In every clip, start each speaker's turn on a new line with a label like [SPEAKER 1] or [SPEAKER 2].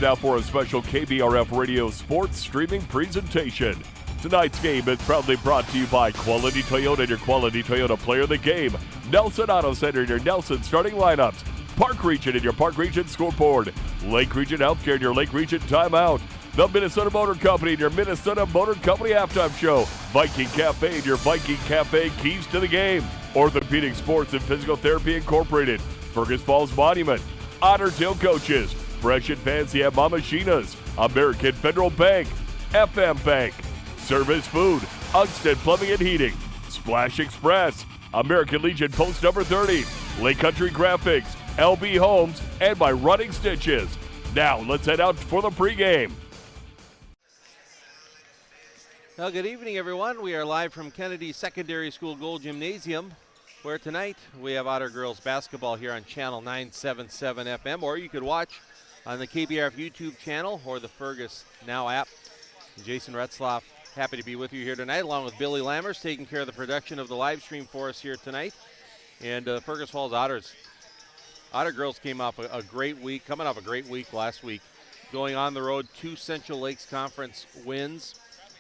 [SPEAKER 1] Now for a special KBRF Radio sports streaming presentation. Tonight's game is proudly brought to you by Quality Toyota and your Quality Toyota player of the game. Nelson Auto Center and your Nelson starting lineups. Park Region and your Park Region scoreboard. Lake Region Healthcare and your Lake Region timeout. The Minnesota Motor Company and your Minnesota Motor Company halftime show. Viking Cafe and your Viking Cafe keys to the game. Orthopedic Sports and Physical Therapy Incorporated. Fergus Falls Monument. Otter Tail Coaches. Fresh and Fancy at Mamashinas. American Federal Bank. FM Bank. Service Food. Unsted Plumbing and Heating. Splash Express. American Legion Post number 30. Lake Country Graphics. LB Homes. And by Running Stitches. Now let's head out for the pregame.
[SPEAKER 2] Well, good evening, everyone. We are live from Kennedy Secondary School Gold Gymnasium, where tonight we have Otter Girls basketball here on Channel 977 FM, or you could watch on the KBRF YouTube channel or the Fergus Now app. Jason Retzloff, happy to be with you here tonight, along with Billy Lammers, taking care of the production of the live stream for us here tonight. And Fergus Falls Otters. Otter Girls came off a great week, coming off a great week last week, going on the road, 2 Central Lakes Conference wins.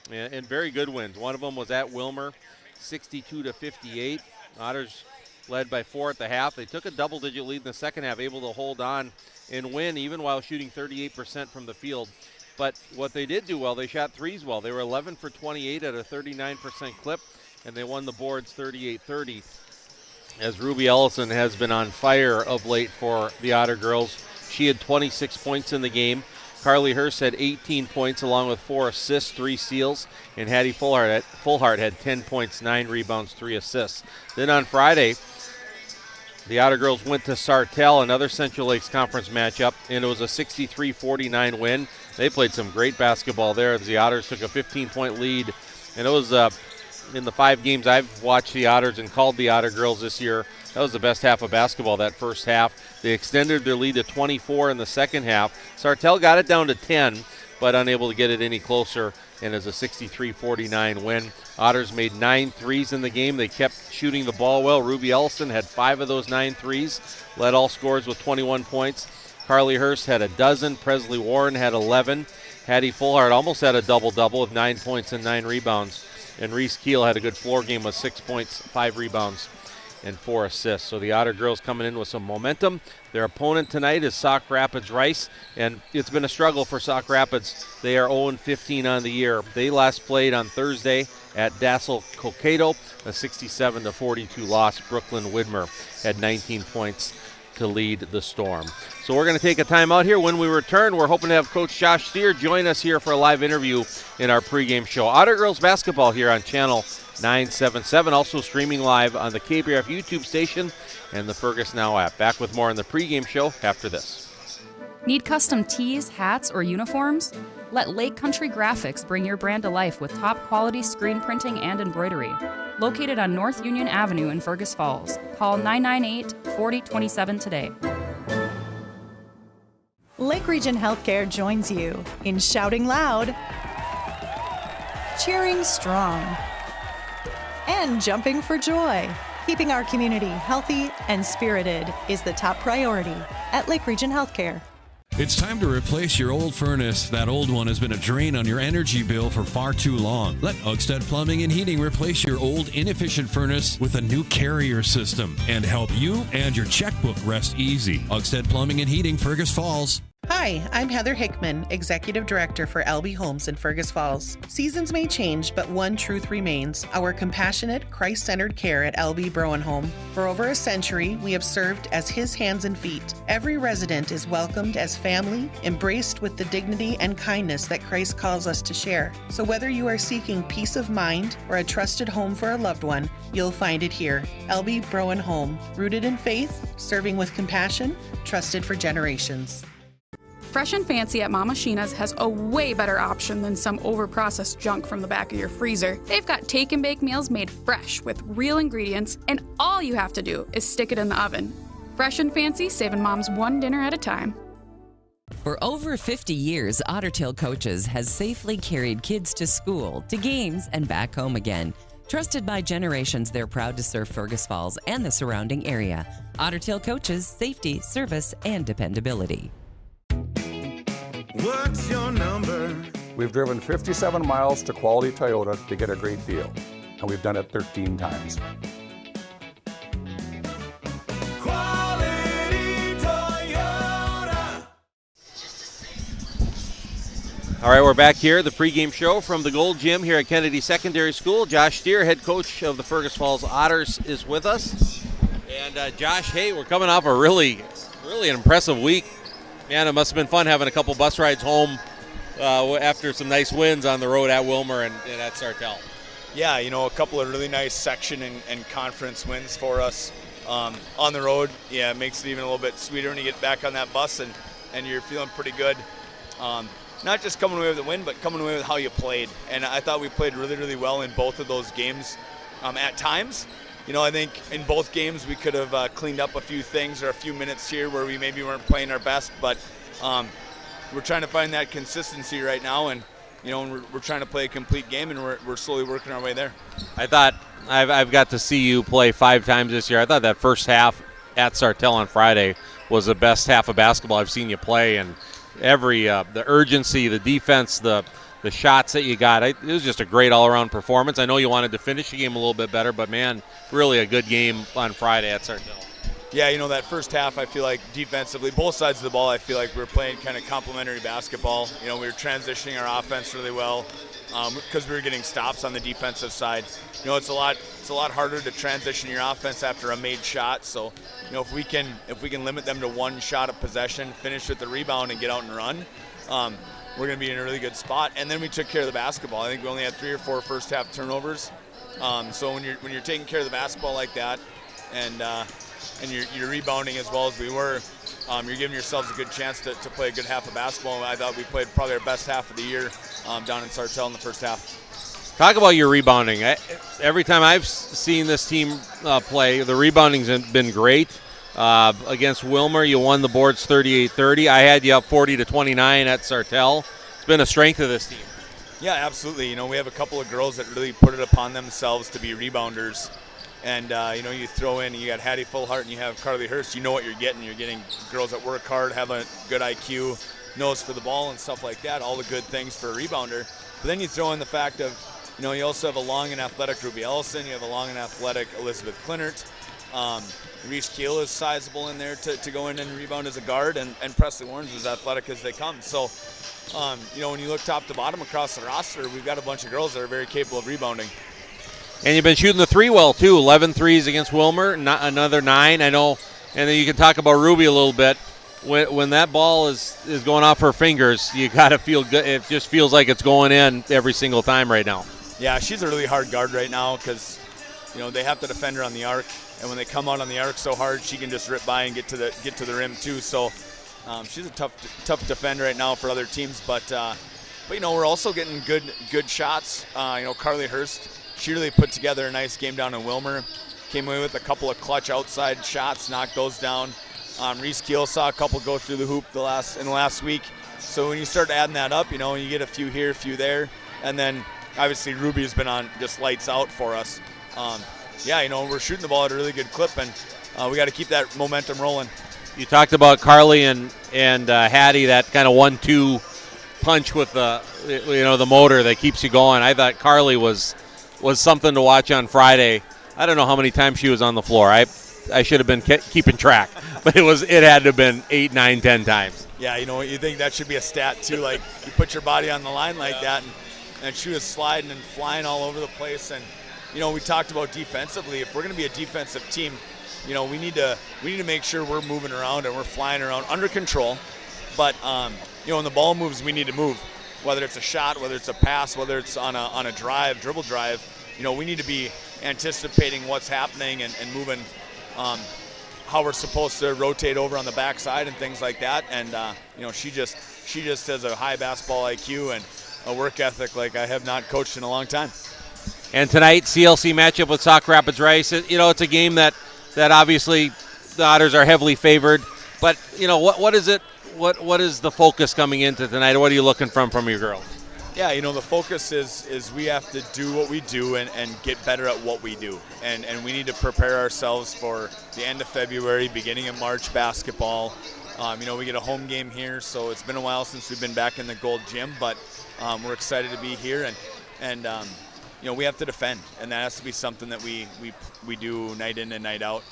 [SPEAKER 2] And very good wins. One of them was at Wilmer, 62-58. Otters led by 4 at the half. They took a double-digit lead in the second half, able to hold on and win even while shooting 38% from the field. But what they did do well, they shot threes well. They were 11 for 28 at a 39% clip, and they won the boards 38-30. As Ruby Ellison has been on fire of late for the Otter Girls. She had 26 points in the game. Carly Hurst had 18 points along with 4 assists, 3 steals, and Hattie Fullhart had 10 points, 9 rebounds, 3 assists. Then on Friday, the Otter Girls went to Sartell, another Central Lakes Conference matchup, and it was a 63-49 win. They played some great basketball there as the Otters took a 15-point lead, and it was in the 5 games I've watched the Otters and called the Otter Girls this year, that was the best half of basketball, that first half. They extended their lead to 24 in the second half. Sartell got it down to 10, but unable to get it any closer, and it's a 63-49 win. Otters made 9 threes in the game. They kept shooting the ball well. Ruby Ellison had 5 of those 9 threes, led all scorers with 21 points. Carly Hurst had a dozen. Presley Warren had 11. Hattie Fullhart almost had a double-double with 9 points and 9 rebounds. And Reese Keel had a good floor game with 6 points, 5 rebounds, and 4 assists. So the Otter Girls coming in with some momentum. Their opponent tonight is Sauk Rapids Rice, and it's been a struggle for Sauk Rapids. They are 0-15 on the year. They last played on Thursday at Dassel Cokato, a 67-42 loss. Brooklyn Widmer had 19 points to lead the Storm. So we're going to take a timeout here. When we return, we're hoping to have Coach Josh Steer join us here for a live interview in our pregame show. Otter Girls basketball here on Channel 977, also streaming live on the KBRF YouTube station and the Fergus Now app. Back with more on the pregame show after this.
[SPEAKER 3] Need custom tees, hats, or uniforms? Let Lake Country Graphics bring your brand to life with top quality screen printing and embroidery. Located on North Union Avenue in Fergus Falls. Call 998-4027 today.
[SPEAKER 4] Lake Region Healthcare joins you in shouting loud, cheering strong, and jumping for joy. Keeping our community healthy and spirited is the top priority at Lake Region Healthcare.
[SPEAKER 5] It's time to replace your old furnace. That old one has been a drain on your energy bill for far too long. Let Ugsted Plumbing and Heating replace your old inefficient furnace with a new carrier system and help you and your checkbook rest easy. Ugsted Plumbing and Heating, Fergus Falls.
[SPEAKER 6] Hi, I'm Heather Hickman, Executive Director for LB Homes in Fergus Falls. Seasons may change, but one truth remains: our compassionate, Christ-centered care at LB Browen Home. For over a century, we have served as His hands and feet. Every resident is welcomed as family, embraced with the dignity and kindness that Christ calls us to share. So whether you are seeking peace of mind or a trusted home for a loved one, you'll find it here. LB Browen Home, rooted in faith, serving with compassion, trusted for generations.
[SPEAKER 7] Fresh and Fancy at Mama Sheena's has a way better option than some overprocessed junk from the back of your freezer. They've got take and bake meals made fresh with real ingredients, and all you have to do is stick it in the oven. Fresh and Fancy, saving moms one dinner at a time.
[SPEAKER 8] For over 50 years, Otter Tail Coaches has safely carried kids to school, to games, and back home again. Trusted by generations, they're proud to serve Fergus Falls and the surrounding area. Otter Tail Coaches, safety, service, and dependability.
[SPEAKER 9] What's your number?
[SPEAKER 10] We've driven 57 miles to Quality Toyota to get a great deal, and we've done it 13 times.
[SPEAKER 9] Quality Toyota.
[SPEAKER 2] All right, we're back here, the pregame show from the Gold Gym here at Kennedy Secondary School. Josh Steer, head coach of the Fergus Falls Otters, is with us. And Josh, hey, we're coming off a really an impressive week. Man, it must have been fun having a couple bus rides home after some nice wins on the road at Wilmer and at Sartell.
[SPEAKER 11] Yeah, you know, a couple of really nice section and conference wins for us on the road. Yeah, it makes it even a little bit sweeter when you get back on that bus and you're feeling pretty good. Not just coming away with a win, but coming away with how you played. And I thought we played really, really well in both of those games at times. You know, I think in both games we could have cleaned up a few things or a few minutes here where we maybe weren't playing our best, but we're trying to find that consistency right now, and you know, we're trying to play a complete game, and we're slowly working our way there.
[SPEAKER 2] I thought I've got to see you play 5 times this year. I thought that first half at Sartell on Friday was the best half of basketball I've seen you play, and every the urgency, the defense, the shots that you got, it was just a great all-around performance. I know you wanted to finish the game a little bit better, but man, really a good game on Friday at Sartell.
[SPEAKER 11] Yeah, you know, that first half, I feel like defensively, both sides of the ball, I feel like we were playing kind of complementary basketball. You know, we were transitioning our offense really well because we were getting stops on the defensive side. You know, it's a lot harder to transition your offense after a made shot. So, you know, if we can limit them to one shot of possession, finish with the rebound, and get out and run, we're going to be in a really good spot. And then we took care of the basketball. I think we only had 3 or 4 first half turnovers. So when you're taking care of the basketball like that, and you're rebounding as well as we were, you're giving yourselves a good chance to play a good half of basketball. I thought we played probably our best half of the year down in Sartell in the first half.
[SPEAKER 2] Talk about your rebounding. Every time I've seen this team play, the rebounding's been great. Against Wilmer, you won the boards 38-30. I had you up 40-29 at Sartell. It's been a strength of this team.
[SPEAKER 11] Yeah, absolutely. You know, we have a couple of girls that really put it upon themselves to be rebounders. And, you know, you throw in, you got Hattie Fullhart and you have Carly Hurst. You know what you're getting. You're getting girls that work hard, have a good IQ, nose for the ball and stuff like that, all the good things for a rebounder. But then you throw in the fact of, you know, you also have a long and athletic Ruby Ellison. You have a long and athletic Elizabeth Klinert. Reese Keel is sizable in there to go in and rebound as a guard, and Presley Warren's as athletic as they come. So, you know, when you look top to bottom across the roster, we've got a bunch of girls that are very capable of rebounding.
[SPEAKER 2] And you've been shooting the 3 well, too. 11 threes against Wilmer, another 9. I know, and then you can talk about Ruby a little bit. When that ball is going off her fingers, you got to feel good. It just feels like it's going in every single time right now.
[SPEAKER 11] Yeah, she's a really hard guard right now because, you know, they have to defend her on the arc. And when they come out on the arc so hard, she can just rip by and get to the rim too. So she's a tough defender right now for other teams. But you know, we're also getting good shots. You know, Carly Hurst, she really put together a nice game down in Wilmer. Came away with a couple of clutch outside shots, knocked those down. Reese Keel saw a couple go through the hoop in the last week. So when you start adding that up, you know, you get a few here, a few there, and then obviously Ruby has been on just lights out for us. Yeah, you know, we're shooting the ball at a really good clip, and we got to keep that momentum rolling.
[SPEAKER 2] You talked about Carly and Hattie, that kind of 1-2 punch with the motor that keeps you going. I thought Carly was something to watch on Friday. I don't know how many times she was on the floor. I should have been keeping track, but it had to have been 8, 9, 10 times.
[SPEAKER 11] Yeah, you know, you think that should be a stat too. Like, you put your body on the line like that, and she was sliding and flying all over the place. And you know, we talked about defensively. If we're going to be a defensive team, you know, we need to make sure we're moving around and we're flying around under control. But you know, when the ball moves, we need to move. Whether it's a shot, whether it's a pass, whether it's on a dribble drive, you know, we need to be anticipating what's happening and moving, how we're supposed to rotate over on the backside and things like that. And you know, she just has a high basketball IQ and a work ethic like I have not coached in a long time.
[SPEAKER 2] And tonight, CLC matchup with Sauk Rapids Rice. You know, it's a game that obviously the Otters are heavily favored. But you know, what is it? What is the focus coming into tonight? What are you looking from your girls?
[SPEAKER 11] Yeah, you know, the focus is we have to do what we do and get better at what we do. And we need to prepare ourselves for the end of February, beginning of March basketball. We get a home game here, so it's been a while since we've been back in the Gold Gym, but we're excited to be here, and we have to defend, and that has to be something that we do night in and night out.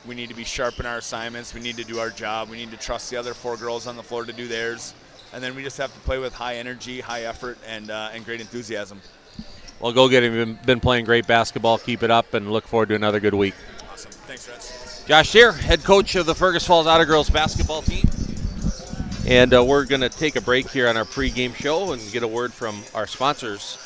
[SPEAKER 11] We need to be sharp in our assignments. We need to do our job. We need to trust the other 4 girls on the floor to do theirs, and then we just have to play with high energy, high effort, and great enthusiasm.
[SPEAKER 2] Well, go get him. You've been playing great basketball. Keep it up, and look forward to another good week.
[SPEAKER 11] Awesome. Thanks, Reds.
[SPEAKER 2] Josh Steer, head coach of the Fergus Falls Otter girls basketball team. And we're going to take a break here on our pregame show and get a word from our sponsors.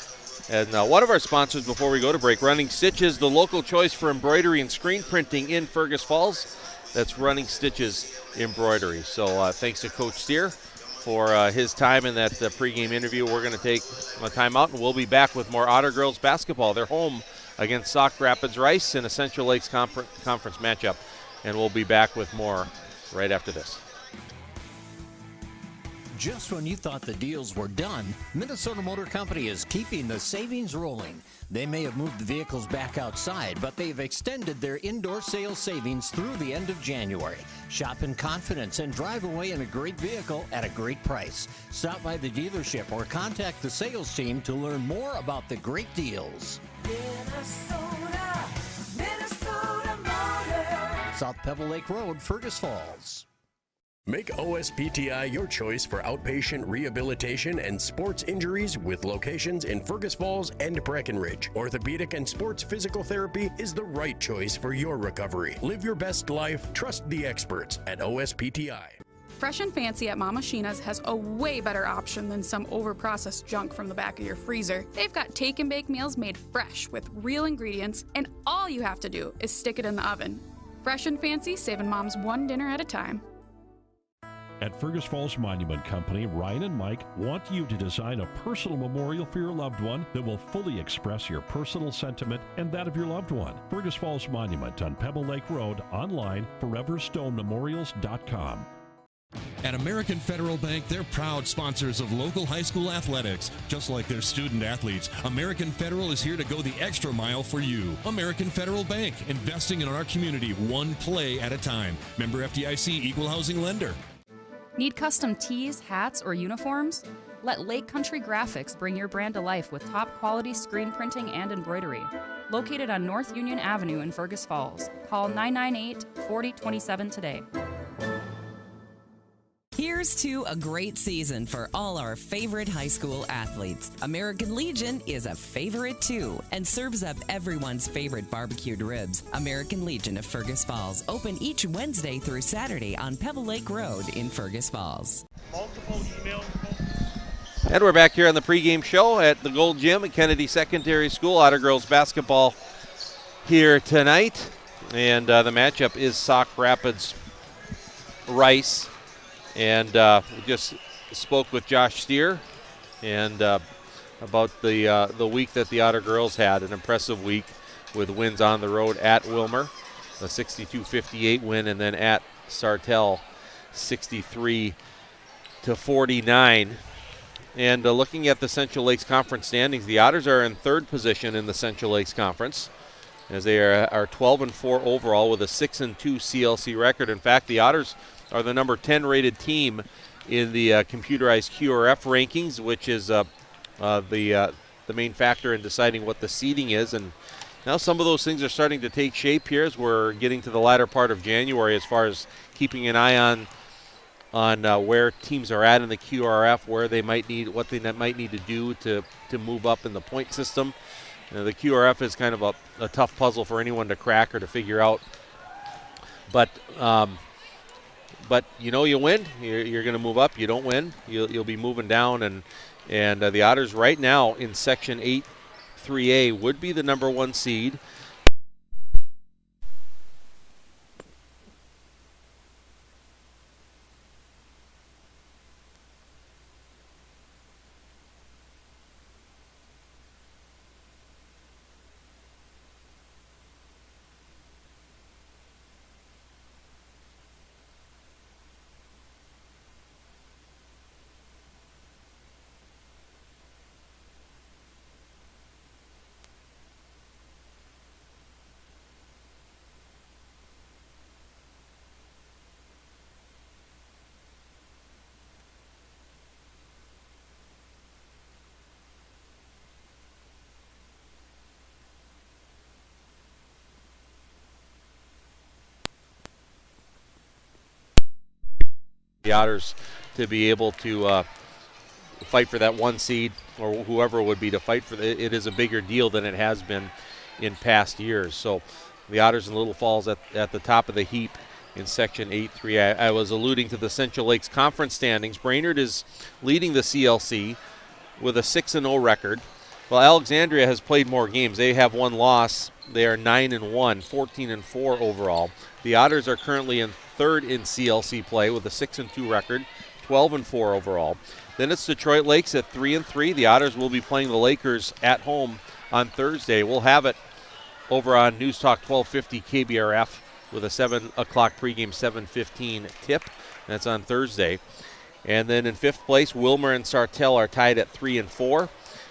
[SPEAKER 2] And one of our sponsors before we go to break, Running Stitches, the local choice for embroidery and screen printing in Fergus Falls. That's Running Stitches Embroidery. So thanks to Coach Steer for his time in that pregame interview. We're going to take a timeout, and we'll be back with more Otter girls basketball. They're home against Sauk Rapids Rice in a Central Lakes Conference matchup. And we'll be back with more right after this.
[SPEAKER 12] Just when you thought the deals were done, Minnesota Motor Company is keeping the savings rolling. They may have moved the vehicles back outside, but they've extended their indoor sales savings through the end of January. Shop in confidence and drive away in a great vehicle at a great price. Stop by the dealership or contact the sales team to learn more about the great deals. Minnesota Motor. South Pebble Lake Road, Fergus Falls.
[SPEAKER 13] Make OSPTI your choice for outpatient rehabilitation and sports injuries with locations in Fergus Falls and Breckenridge. Orthopedic and sports physical therapy is the right choice for your recovery. Live your best life. Trust the experts at OSPTI.
[SPEAKER 7] Fresh and Fancy at Mama Sheena's has a way better option than some overprocessed junk from the back of your freezer. They've got take and bake meals made fresh with real ingredients, and all you have to do is stick it in the oven. Fresh and Fancy, saving moms one dinner at a time.
[SPEAKER 14] At Fergus Falls Monument Company, Ryan and Mike want you to design a personal memorial for your loved one that will fully express your personal sentiment and that of your loved one. Fergus Falls Monument on Pebble Lake Road, online, foreverstonememorials.com.
[SPEAKER 5] At American Federal Bank, they're proud sponsors of local high school athletics. Just like their student athletes, American Federal is here to go the extra mile for you. American Federal Bank, investing in our community one play at a time. Member FDIC, equal housing lender.
[SPEAKER 3] Need custom tees, hats, or uniforms? Let Lake Country Graphics bring your brand to life with top quality screen printing and embroidery. Located on North Union Avenue in Fergus Falls. Call 998-4027 today.
[SPEAKER 8] Here's to a great season for all our favorite high school athletes. American Legion is a favorite too and serves up everyone's favorite barbecued ribs. American Legion of Fergus Falls, open each Wednesday through Saturday on Pebble Lake Road in Fergus Falls.
[SPEAKER 2] And we're back here on the pregame show at the Gold Gym at Kennedy Secondary School. Otter girls basketball here tonight. And the matchup is Sauk Rapids Rice. And we just spoke with Josh Steer and about the week that the Otter girls had, an impressive week with wins on the road at Wilmer, a 62-58 win, and then at Sartell, 63-49. And looking at the Central Lakes Conference standings, the Otters are in third position in the Central Lakes Conference, as they are 12-4 overall with a 6-2 CLC record. In fact, the Otters are the number 10 rated team in the computerized QRF rankings, which is the main factor in deciding what the seeding is. And now some of those things are starting to take shape here as we're getting to the latter part of January, as far as keeping an eye on where teams are at in the QRF, where they might need, what they might need to do to move up in the point system. The QRF is kind of a tough puzzle for anyone to crack or to figure out. But you win. You're going to move up. You don't win, you'll be moving down. And the Otters right now in Section 8 3A would be the number 1 seed. the Otters to be able to fight for that 1 seed, or whoever it would be to fight for it is a bigger deal than it has been in past years. So the Otters and Little Falls at the top of the heap in Section 8-3. I was alluding to the Central Lakes Conference standings. Brainerd is leading the CLC with a 6-0 record. Well, Alexandria has played more games. They have 1 loss. They are 9-1, 14-4 overall. The Otters are currently in 3rd in CLC play with a 6-2 record, 12-4 overall. Then it's Detroit Lakes at 3-3. The Otters will be playing the Lakers at home on Thursday. We'll have it over on News Talk 1250 KBRF with a 7 o'clock pregame 7:15 tip. That's on Thursday. And then in 5th place, Wilmer and Sartell are tied at 3-4.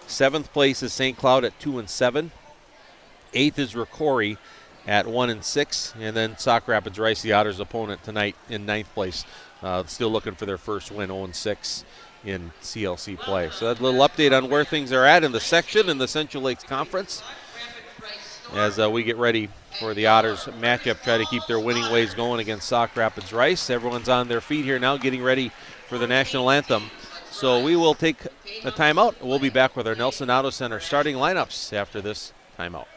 [SPEAKER 2] 7th place is St. Cloud at 2-7. 8th is Rocori at 1-6. And then Sauk Rapids Rice, the Otters' opponent tonight, in 9th place. Still looking for their first win, 0-6 in CLC play. So that's a little update on where things are at in the section in the Central Lakes Conference as we get ready for the Otters matchup, try to keep their winning ways going against Sauk Rapids Rice. Everyone's on their feet here now getting ready for the national anthem. So we will take a timeout. We'll be back with our Nelson Auto Center starting lineups after this timeout.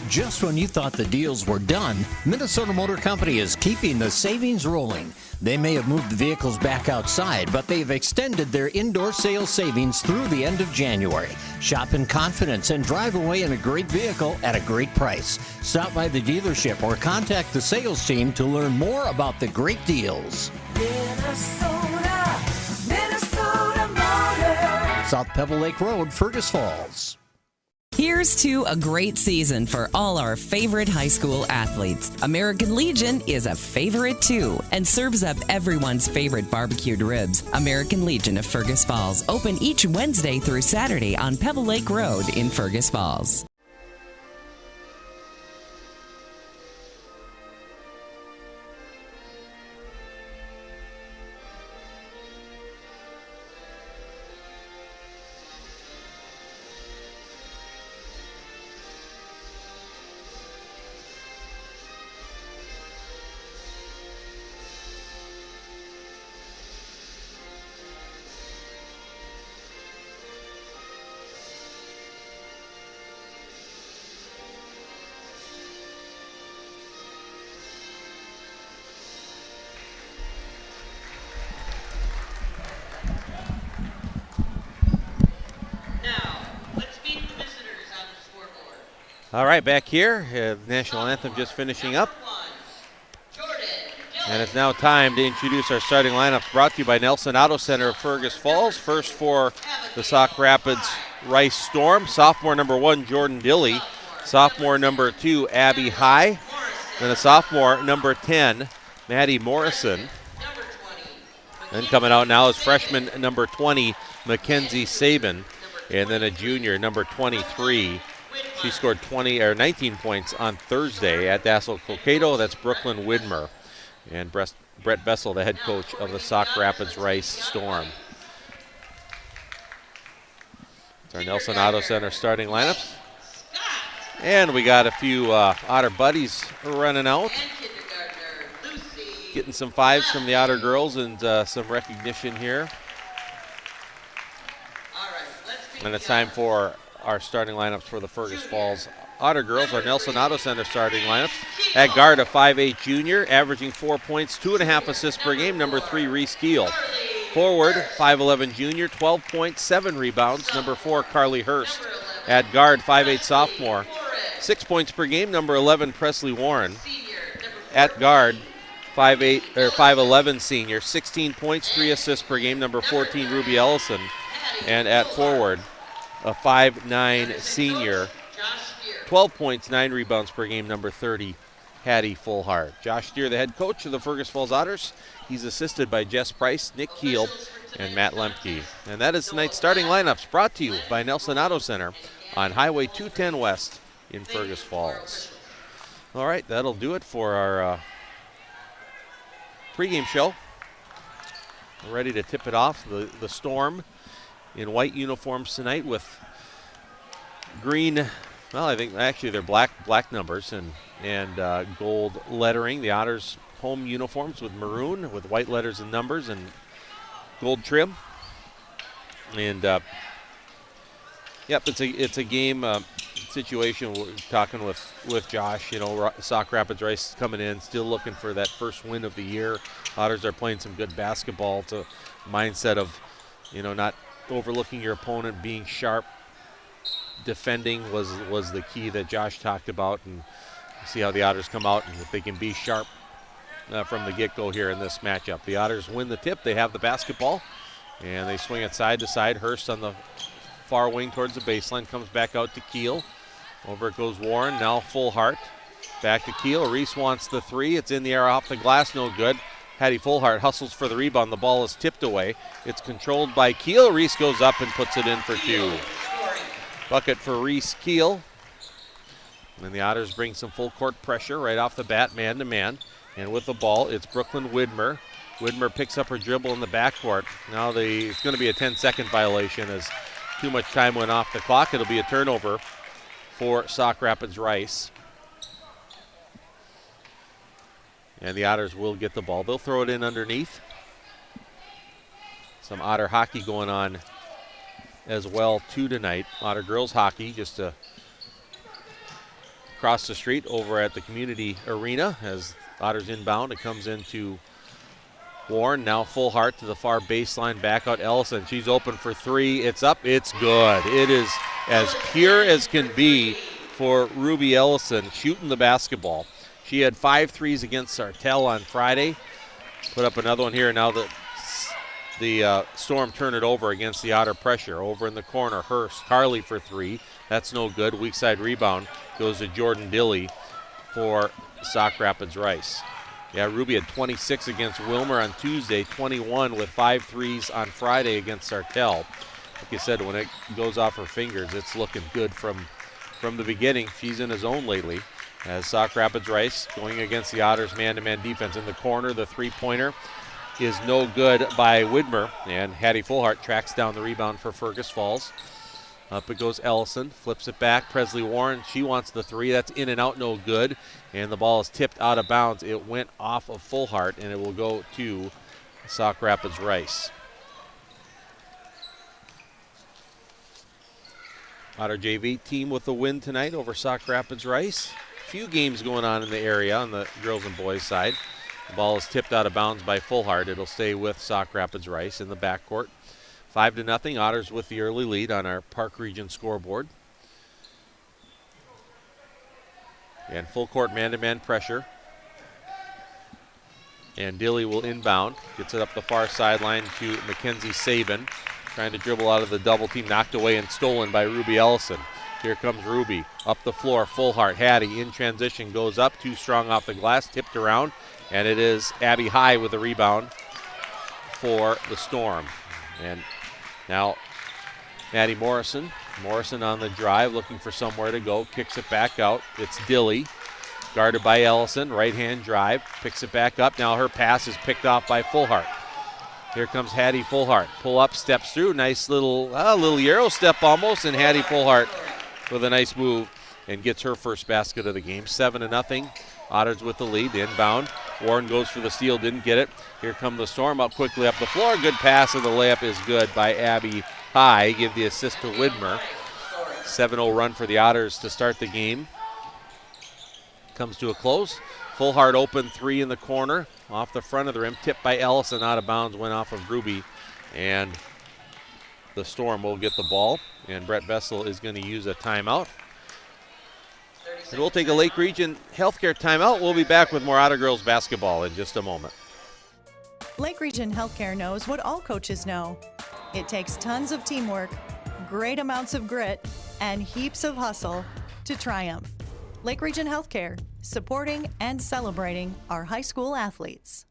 [SPEAKER 12] Just when you thought the deals were done, Minnesota Motor Company is keeping the savings rolling. They may have moved the vehicles back outside, but they've extended their indoor sales savings through the end of January. Shop in confidence and drive away in a great vehicle at a great price. Stop by the dealership or contact the sales team to learn more about the great deals.
[SPEAKER 9] Minnesota Motor.
[SPEAKER 12] South Pebble Lake Road, Fergus Falls.
[SPEAKER 8] Here's to a great season for all our favorite high school athletes. American Legion is a favorite too and serves up everyone's favorite barbecued ribs. American Legion of Fergus Falls, open each Wednesday through Saturday on Pebble Lake Road in Fergus Falls.
[SPEAKER 2] All right, back here, the national anthem just finishing up. And it's now time to introduce our starting lineups, brought to you by Nelson Auto Center of Fergus Falls. First for the Sauk Rapids Rice Storm, sophomore number 1, Jordan Dilly. Sophomore number 2, Abby High. Then a sophomore number 10, Maddie Morrison. Then coming out now is freshman number 20, Mackenzie Sabin. And then a junior, number 23. She scored 19 points on Thursday at Dassel Cokato. That's Brooklyn Widmer. And Brett Bessel, the head coach of the Sauk Rapids Rice Storm. It's our Nelson Auto Center starting lineups. And we got a few Otter buddies running out. Getting some 5s from the Otter girls and some recognition here. And it's time for our starting lineups for the Fergus Falls Otter girls. Our Nelson Auto Center starting lineups. At guard, a 5'8 junior, averaging 4 points, 2.5 assists per game, number 3, Reese Keel. Forward, 5'11 junior, 12 points, 7 rebounds, number 4, Carly Hurst. At guard, 5'8 sophomore, 6 points per game, number 11, Presley Warren. At guard, 5'11 senior, 16 points, 3 assists per game, number 14, Ruby Ellison. And at forward, a 5'9 senior, 12 points, 9 rebounds per game, number 30, Hattie Fullhart. Josh Steer, the head coach of the Fergus Falls Otters. He's assisted by Jess Price, Nick Keel, and Matt Lemke. And that is tonight's starting lineups, brought to you by Nelson Auto Center on Highway 210 West in Fergus Falls. All right, that'll do it for our pregame show. We're ready to tip it off. The Storm in white uniforms tonight with green, well, I think actually they're black numbers and gold lettering. The Otters home uniforms with maroon with white letters and numbers and gold trim. And it's a game situation. We're talking with Josh. Sauk Rapids Rice coming in, still looking for that first win of the year. Otters are playing some good basketball. It's a mindset of, not overlooking your opponent, being sharp. Defending was the key that Josh talked about, and see how the Otters come out and if they can be sharp from the get-go here in this matchup. The Otters win the tip. They have the basketball, and they swing it side to side. Hurst on the far wing towards the baseline, comes back out to Keel. Over it goes Warren, now Fullhart. Back to Keel. Reese wants the three. It's in the air off the glass, no good. Hattie Fullhart hustles for the rebound. The ball is tipped away. It's controlled by Keel. Reese goes up and puts it in for two. Bucket for Reese Keel. And the Otters bring some full court pressure right off the bat, man to man. And with the ball, it's Brooklyn Widmer. Widmer picks up her dribble in the backcourt. Now it's going to be a 10-second violation as too much time went off the clock. It'll be a turnover for Sauk Rapids Rice. And the Otters will get the ball. They'll throw it in underneath. Some Otter hockey going on as well too tonight. Otter girls hockey just across the street over at the community arena as Otters inbound. It comes into Warren, now Fullhart to the far baseline, back out Ellison. She's open for three. It's up, it's good. It is as pure as can be for Ruby Ellison shooting the basketball. She had 5 threes against Sartell on Friday. Put up another one here. Now the Storm turn it over against the Otter pressure. Over in the corner, Hurst, Carly for three. That's no good. Weak side rebound goes to Jordan Dilly for Sauk Rapids Rice. Yeah, Ruby had 26 against Wilmer on Tuesday, 21 with 5 threes on Friday against Sartell. Like you said, when it goes off her fingers, it's looking good from the beginning. She's in a zone lately. As Sauk Rapids Rice going against the Otters man-to-man defense. In the corner, the three-pointer is no good by Widmer, and Hattie Fullhart tracks down the rebound for Fergus Falls. Up it goes Ellison, flips it back. Presley Warren, she wants the three. That's in and out, no good. And the ball is tipped out of bounds. It went off of Fullhart, and it will go to Sauk Rapids Rice. Otter JV team with the win tonight over Sauk Rapids Rice. Few games going on in the area on the girls and boys side. The ball is tipped out of bounds by Fullhart. It'll stay with Sauk Rapids Rice in the backcourt. 5-0, Otters with the early lead on our Park Region scoreboard. And full court man-to-man pressure. And Dilly will inbound. Gets it up the far sideline to Mackenzie Sabin. Trying to dribble out of the double team, knocked away and stolen by Ruby Ellison. Here comes Ruby. Up the floor, Fullhart. Hattie in transition, goes up, too strong off the glass, tipped around. And it is Abby High with the rebound for the Storm. And now Maddie Morrison. Morrison on the drive, looking for somewhere to go. Kicks it back out. It's Dilly. Guarded by Ellison. Right-hand drive. Picks it back up. Now her pass is picked off by Fullhart. Here comes Hattie Fullhart. Pull up, steps through. Nice little Euro step almost. And Hattie Fullhart with a nice move and gets her first basket of the game. 7-0. Otters with the lead. Inbound. Warren goes for the steal, didn't get it. Here come the Storm up quickly up the floor. Good pass, and the layup is good by Abby High. Give the assist to Widmer. 7-0 run for the Otters to start the game. Comes to a close. Fullhart open three in the corner. Off the front of the rim. Tipped by Ellison, out of bounds. Went off of Ruby. And the Storm will get the ball. And Brett Vessel is going to use a timeout. And we'll take a Lake Region Healthcare timeout. We'll be back with more Otter girls basketball in just a moment.
[SPEAKER 4] Lake Region Healthcare knows what all coaches know. It takes tons of teamwork, great amounts of grit, and heaps of hustle to triumph. Lake Region Healthcare, supporting and celebrating our high school athletes.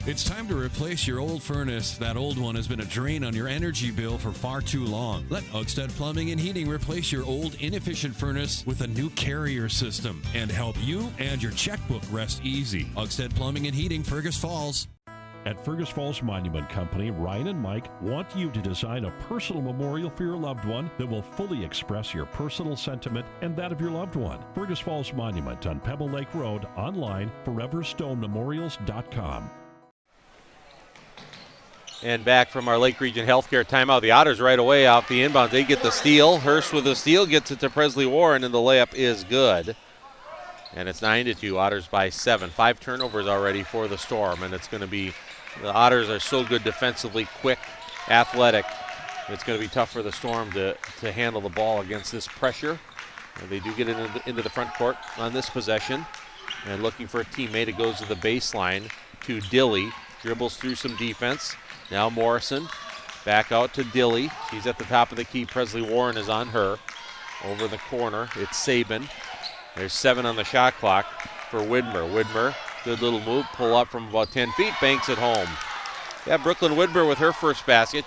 [SPEAKER 5] It's time to replace your old furnace. That old one has been a drain on your energy bill for far too long. Let Otters Plumbing and Heating replace your old inefficient furnace with a new carrier system and help you and your checkbook rest easy. Otters Plumbing and Heating, Fergus Falls.
[SPEAKER 14] At Fergus Falls Monument Company, Ryan and Mike want you to design a personal memorial for your loved one that will fully express your personal sentiment and that of your loved one. Fergus Falls Monument on Pebble Lake Road, online, foreverstonememorials.com.
[SPEAKER 2] And back from our Lake Region Healthcare timeout, the Otters right away off the inbound. They get the steal. Hurst with the steal gets it to Presley Warren, and the layup is good. And it's 9-2, Otters by 7. 5 turnovers already for the Storm, and it's going to be, the Otters are so good defensively, quick, athletic. It's going to be tough for the Storm to handle the ball against this pressure. And they do get it into the front court on this possession. And looking for a teammate, it goes to the baseline to Dilly. Dribbles through some defense. Now Morrison back out to Dilly. She's at the top of the key. Presley Warren is on her. Over the corner, it's Sabin. There's 7 on the shot clock for Widmer. Widmer, good little move, pull up from about 10 feet, banks it home. Yeah, Brooklyn Widmer with her first basket.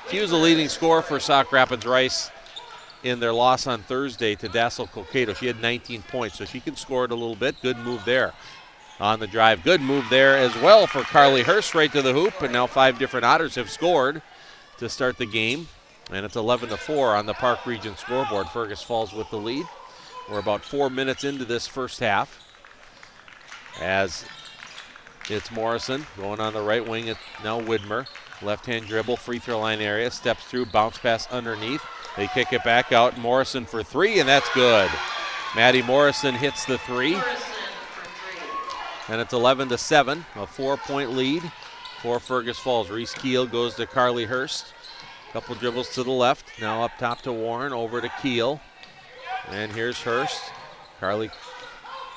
[SPEAKER 2] She was the leading scorer for Sauk Rapids Rice in their loss on Thursday to Dassel Cokato. She had 19 points, so she can score it a little bit. Good move there on the drive. Good move there as well for Carly Hurst right to the hoop, and now 5 different Otters have scored to start the game, and it's 11-4 on the Park Region scoreboard. Fergus Falls with the lead. We're about 4 minutes into this first half as it's Morrison going on the right wing. It's now Widmer. Left-hand dribble, free throw line area, steps through, bounce pass underneath. They kick it back out. Morrison for 3, and that's good. Maddie Morrison hits the 3. And it's 11-7, a 4-point lead for Fergus Falls. Reese Keel goes to Carly Hurst. Couple dribbles to the left. Now up top to Warren, over to Keel. And here's Hurst. Carly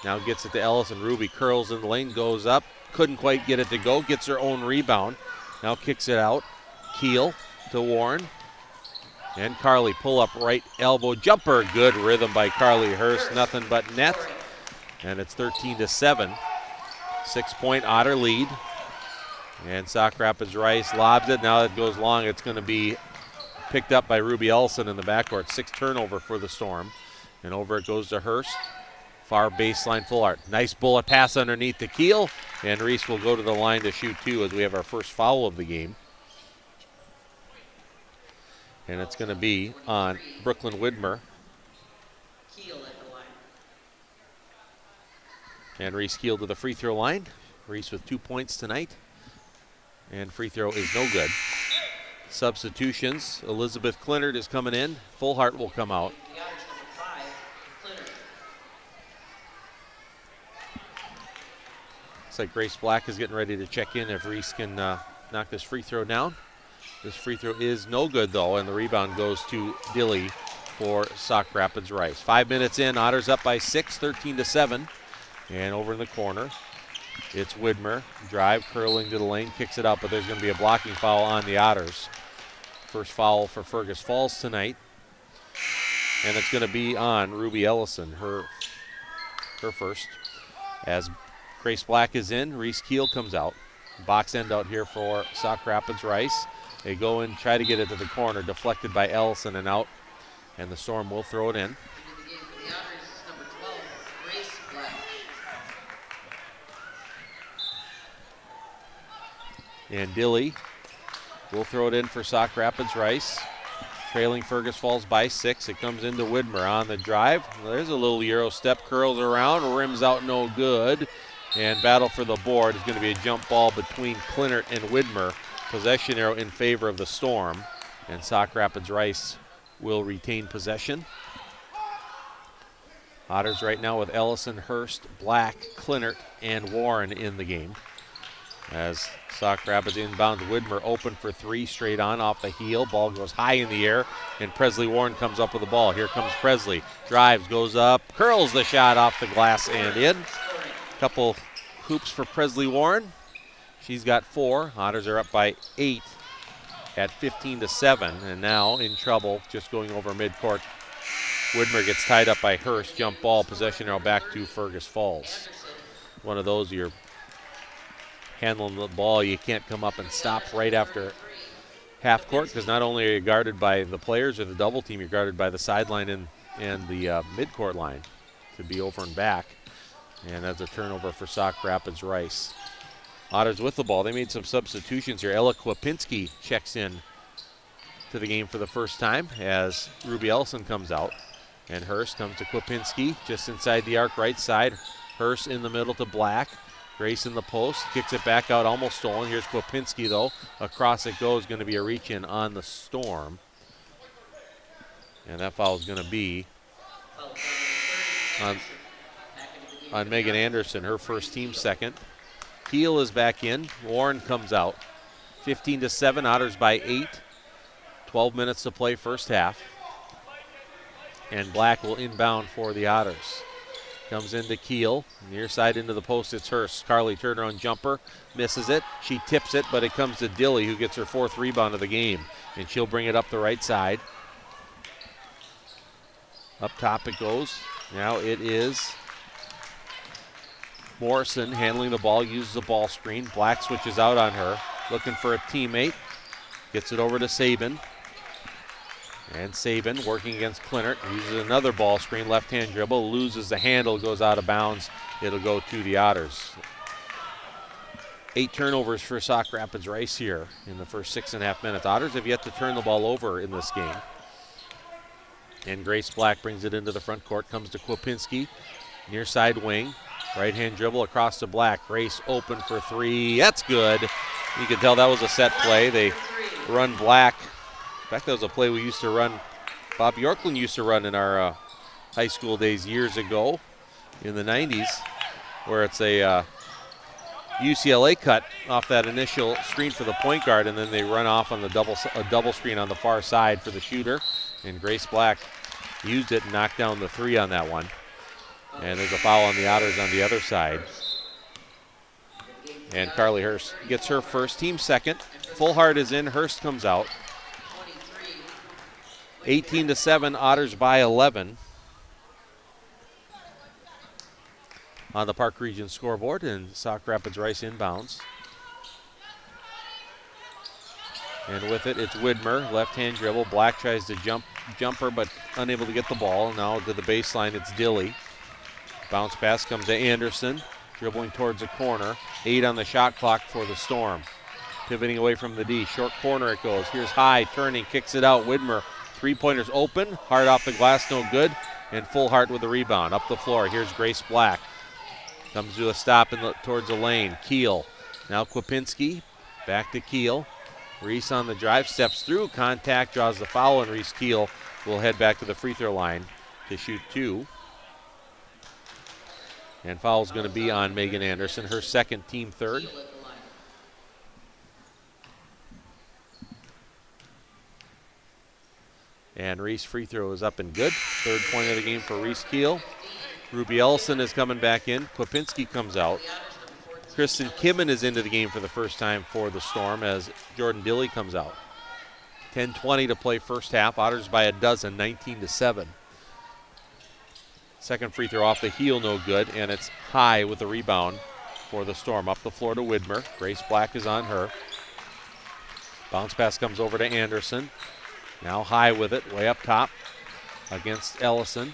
[SPEAKER 2] now gets it to Ellison. Ruby curls in the lane, goes up. Couldn't quite get it to go. Gets her own rebound. Now kicks it out. Keel to Warren. And Carly pull up right elbow jumper. Good rhythm by Carly Hurst. Nothing but net. And it's 13-7. 6-point Otter lead. And Sauk Rapids Rice lobs it. Now it goes long. It's going to be picked up by Ruby Ellison in the backcourt. 6 turnover for the Storm. And over it goes to Hurst. Far baseline, Fullart. Nice bullet pass underneath the Keel. And Reese will go to the line to shoot 2 as we have our first foul of the game. And it's going to be on Brooklyn Widmer. And Reese Keel to the free throw line. Reese with 2 points tonight. And free throw is no good. Substitutions. Elizabeth Clinard is coming in. Fullhart will come out. Looks like Grace Black is getting ready to check in if Reese can knock this free throw down. This free throw is no good, though, and the rebound goes to Dilly for Sauk Rapids Rice. 5 minutes in, Otters up by 6, 13-7. And over in the corner, it's Widmer. Drive, curling to the lane, kicks it out, but there's going to be a blocking foul on the Otters. First foul for Fergus Falls tonight. And it's going to be on Ruby Ellison, her first. As Grace Black is in, Reese Keel comes out. Box end out here for Sauk Rapids Rice. They go in, try to get it to the corner, deflected by Ellison and out. And the Storm will throw it in. And Dilly will throw it in for Sauk Rapids Rice. Trailing Fergus Falls by 6. It comes into Widmer on the drive. There's a little Euro step, curls around, rims out no good. And battle for the board is going to be a jump ball between Clinard and Widmer. Possession arrow in favor of the Storm. And Sauk Rapids Rice will retain possession. Otters right now with Ellison, Hurst, Black, Clinard, and Warren in the game. As Sauk Rapids inbound, Widmer open for 3, straight on off the heel. Ball goes high in the air, and Presley Warren comes up with the ball. Here comes Presley. Drives, goes up, curls the shot off the glass and in. Couple hoops for Presley Warren. She's got 4. Otters are up by 8 at 15-7, and now in trouble just going over midcourt. Widmer gets tied up by Hurst. Jump ball, possession arrow back to Fergus Falls. One of those you're handling the ball, you can't come up and stop right after half court, because not only are you guarded by the players or the double team, you're guarded by the sideline and the midcourt line to be over and back. And that's a turnover for Sauk Rapids Rice. Otters with the ball. They made some substitutions here. Ella Kwapinski checks in to the game for the first time as Ruby Ellison comes out. And Hurst comes to Kwapinski just inside the arc right side. Hurst in the middle to Black. Grace in the post. Kicks it back out, almost stolen. Here's Kwapinski though. Across it goes, going to be a reach in on the Storm. And that foul is going to be on Megan Anderson, her first, team second. Keel is back in. Warren comes out. 15-7, Otters by 8. 12 minutes to play first half. And Black will inbound for the Otters. Comes into Keel. Near side into the post, it's Hurst. Carly turnaround jumper. Misses it. She tips it, but it comes to Dilly, who gets her 4th rebound of the game. And she'll bring it up the right side. Up top it goes. Now it is Morrison handling the ball, uses the ball screen. Black switches out on her, looking for a teammate. Gets it over to Sabin. And Sabin working against Clinert, uses another ball screen, left-hand dribble, loses the handle, goes out of bounds. It'll go to the Otters. 8 turnovers for Sauk Rapids Rice here in the first 6.5 minutes. Otters have yet to turn the ball over in this game. And Grace Black brings it into the front court, comes to Kwapinski, near side wing. Right-hand dribble across to Black. Grace open for 3. That's good. You can tell that was a set play. They run Black. In fact, that was a play we used to run, Bob Yorkland used to run in our high school days years ago in the 90s, where it's a UCLA cut off that initial screen for the point guard, and then they run off on the double screen on the far side for the shooter. And Grace Black used it and knocked down the 3 on that one. And there's a foul on the Otters on the other side. And Carly Hurst gets her first, team second. Fullhart is in, Hurst comes out. 18-7, Otters by 11 on the Park Region scoreboard, and Sauk Rapids Rice inbounds. And with it, it's Widmer, left-hand dribble. Black tries to jumper, but unable to get the ball. Now to the baseline, it's Dilly. Bounce pass comes to Anderson, dribbling towards the corner. 8 on the shot clock for the Storm. Pivoting away from the D, short corner it goes. Here's High, turning, kicks it out. Widmer, 3-pointers open, hard off the glass, no good. And Fullhart with the rebound. Up the floor, here's Grace Black. Comes to a stop towards the lane. Keel, now Kwapinski, back to Keel. Reese on the drive, steps through, contact, draws the foul, and Reese Keel will head back to the free throw line to shoot 2. And foul's going to be on Megan Anderson, her second, team third. And Reese free throw is up and good. 3rd point of the game for Reese Keel. Ruby Ellison is coming back in. Kwapinski comes out. Kristen Kimmen is into the game for the first time for the Storm as Jordan Dilly comes out. 10:20 to play first half. Otters by a dozen, 19-7. Second free throw off the heel, no good, and it's High with the rebound for the Storm. Up the floor to Widmer. Grace Black is on her. Bounce pass comes over to Anderson. Now High with it, way up top against Ellison.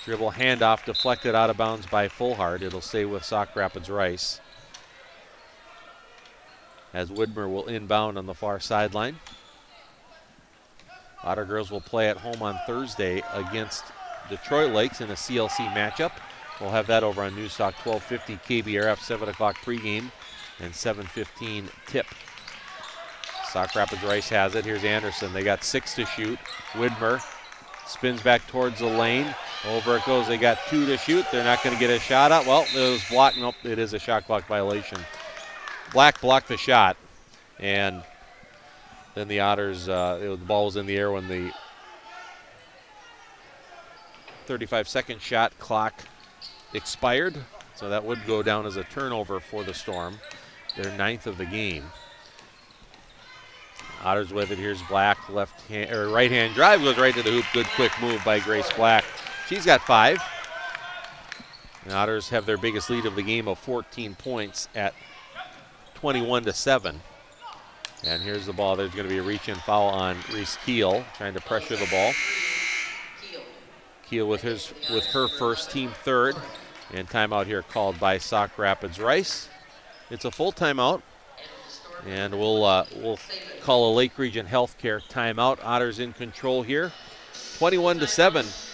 [SPEAKER 2] Dribble handoff deflected out of bounds by Fullhart. It'll stay with Sauk Rapids Rice, as Widmer will inbound on the far sideline. Otter girls will play at home on Thursday against Detroit Lakes in a CLC matchup. We'll have that over on Newstalk 1250 KBRF, 7 o'clock pregame and 7:15 tip. Sauk Rapids Rice has it. Here's Anderson. They got 6 to shoot. Widmer spins back towards the lane. Over it goes. They got 2 to shoot. They're not going to get a shot out. Well, it was blocked. Nope, it is a shot clock violation. Black blocked the shot, and then the Otters, the ball was in the air when the 35-second shot clock expired, so that would go down as a turnover for the Storm, their 9th of the game. Otters with it. Here's Black, right-hand drive, goes right to the hoop. Good quick move by Grace Black. She's got 5. The Otters have their biggest lead of the game of 14 points at 21-7. And here's the ball. There's going to be a reach-in foul on Reese Keel, trying to pressure the ball. Keel with her first, team third. And timeout here called by Sauk Rapids Rice. It's a full timeout, and we'll call a Lake Region Healthcare timeout. Otters in control here, 21-7.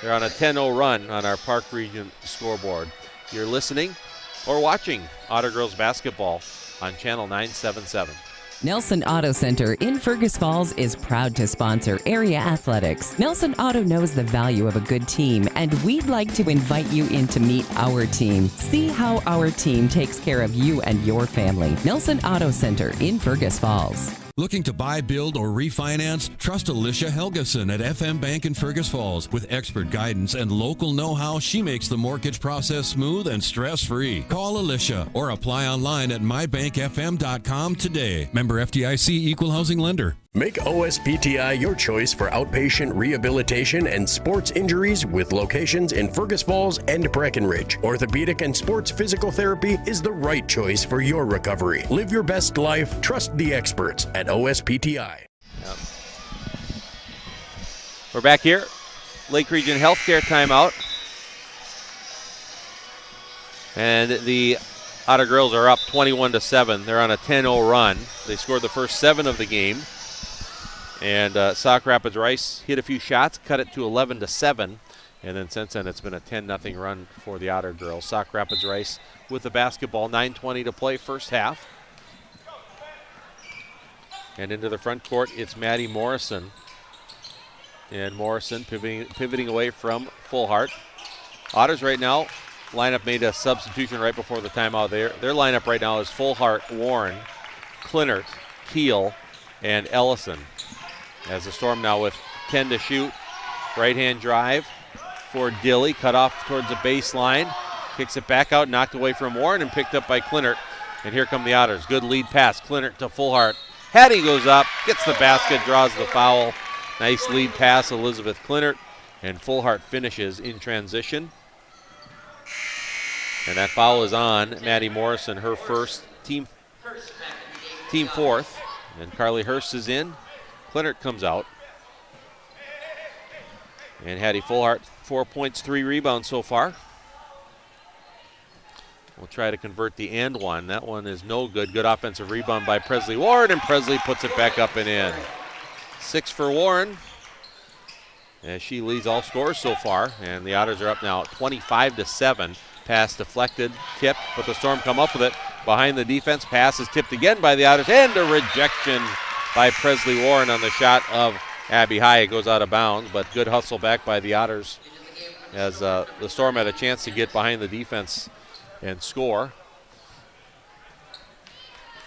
[SPEAKER 2] They're on a 10-0 run on our Park Region scoreboard. You're listening or watching Otter Girls Basketball on Channel 977.
[SPEAKER 8] Nelson Auto Center in Fergus Falls is proud to sponsor area athletics. Nelson Auto knows the value of a good team, and we'd like to invite you in to meet our team. See how our team takes care of you and your family. Nelson Auto Center in Fergus Falls.
[SPEAKER 5] Looking to buy, build, or refinance? Trust Alicia Helgeson at FM Bank in Fergus Falls. With expert guidance and local know-how, she makes the mortgage process smooth and stress-free. Call Alicia or apply online at mybankfm.com today. Member FDIC Equal Housing Lender.
[SPEAKER 13] Make OSPTI your choice for outpatient rehabilitation and sports injuries with locations in Fergus Falls and Breckenridge. Orthopedic and sports physical therapy is the right choice for your recovery. Live your best life. Trust the experts at OSPTI.
[SPEAKER 2] We're back here. Lake Region Healthcare timeout. And the Otter Girls are up 21-7. They're on a 10-0 run. They scored the first 7 of the game. And Sauk Rapids Rice hit a few shots, cut it to 11-7. And then since then, it's been a 10-0 run for the Otter Girls. Sauk Rapids Rice with the basketball, 9:20 to play, first half. And into the front court, it's Maddie Morrison. And Morrison pivoting away from Fullhart. Otters right now, lineup made a substitution right before the timeout there. Their lineup right now is Fullhart, Warren, Clinert, Keel, and Ellison. As the Storm now with 10 to shoot. Right-hand drive for Dilly, cut off towards the baseline. Kicks it back out, knocked away from Warren and picked up by Clinert. And here come the Otters. Good lead pass, Clinert to Fullhart. Hattie goes up, gets the basket, draws the foul. Nice lead pass, Elizabeth Clinert. And Fullhart finishes in transition. And that foul is on Maddie Morrison, her first, team fourth. And Carly Hurst is in. Clinert comes out. And Hattie Fullhart, 4 points, 3 rebounds so far. We'll try to convert the and one. That one is no good. Good offensive rebound by Presley Ward, and Presley puts it back up and in. 6 for Warren, as she leads all scorers so far. And the Otters are up now 25-7. Pass deflected, tipped, but the Storm come up with it. Behind the defense, pass is tipped again by the Otters, and a rejection by Presley Warren on the shot of Abby High. It goes out of bounds, but good hustle back by the Otters as the Storm had a chance to get behind the defense and score.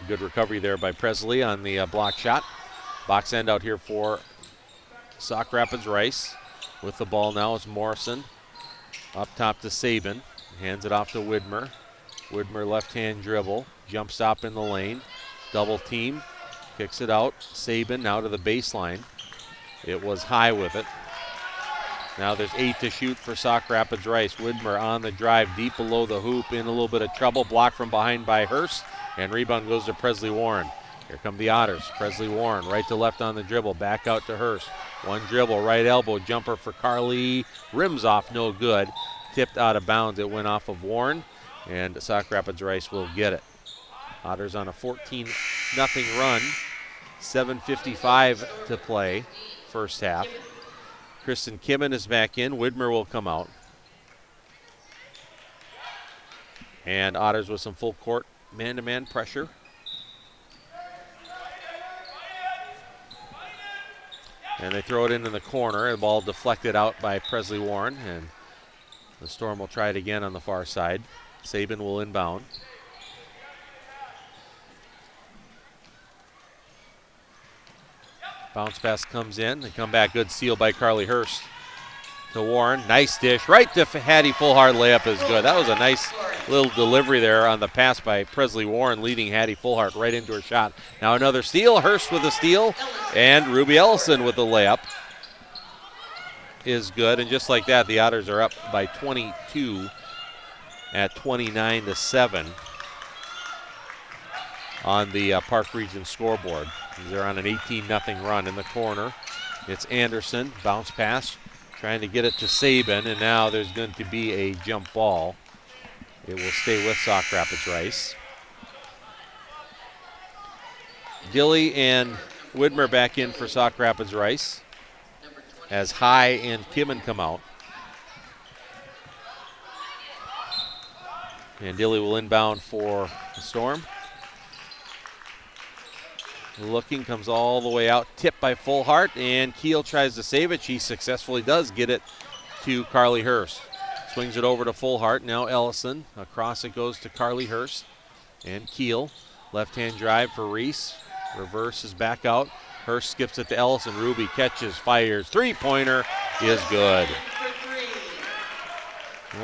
[SPEAKER 2] Good recovery there by Presley on the block shot. Box end out here for Sauk Rapids Rice. With the ball now is Morrison. Up top to Sabin. Hands it off to Widmer. Widmer left-hand dribble. Jump stop in the lane. Double team. Kicks it out. Sabin now to the baseline. It was High with it. Now there's 8 to shoot for Sauk Rapids Rice. Widmer on the drive deep below the hoop, in a little bit of trouble. Blocked from behind by Hurst. And rebound goes to Presley Warren. Here come the Otters. Presley Warren right to left on the dribble. Back out to Hurst. One dribble, right elbow jumper for Carly. Rims off, no good. Tipped out of bounds. It went off of Warren. And Sauk Rapids Rice will get it. Otters on a 14-0 run. 7:55 to play, first half. Kristen Kimmen is back in. Widmer will come out. And Otters with some full court man-to-man pressure. And they throw it into the corner. The ball deflected out by Presley Warren. And the Storm will try it again on the far side. Sabin will inbound. Bounce pass comes in. They come back. Good steal by Carly Hurst to Warren. Nice dish. Right to Hattie Fullhart. Layup is good. That was a nice little delivery there on the pass by Presley Warren, leading Hattie Fullhart right into her shot. Now another steal. Hurst with a steal. And Ruby Ellison with the layup is good. And just like that, the Otters are up by 22 at 29-7 on the Park Region scoreboard. They're on an 18-0 run in the corner. It's Anderson, bounce pass, trying to get it to Sabin, and now there's going to be a jump ball. It will stay with Sauk Rapids Rice. Dilly and Widmer back in for Sauk Rapids Rice as High and Kimmin come out. And Dilly will inbound for the Storm. Looking, comes all the way out, tipped by Fullhart, and Keel tries to save it. She successfully does get it to Carly Hurst. Swings it over to Fullhart, now Ellison. Across it goes to Carly Hurst and Keel. Left-hand drive for Reese. Reverse is back out. Hurst skips it to Ellison. Ruby catches, fires. Three-pointer is good.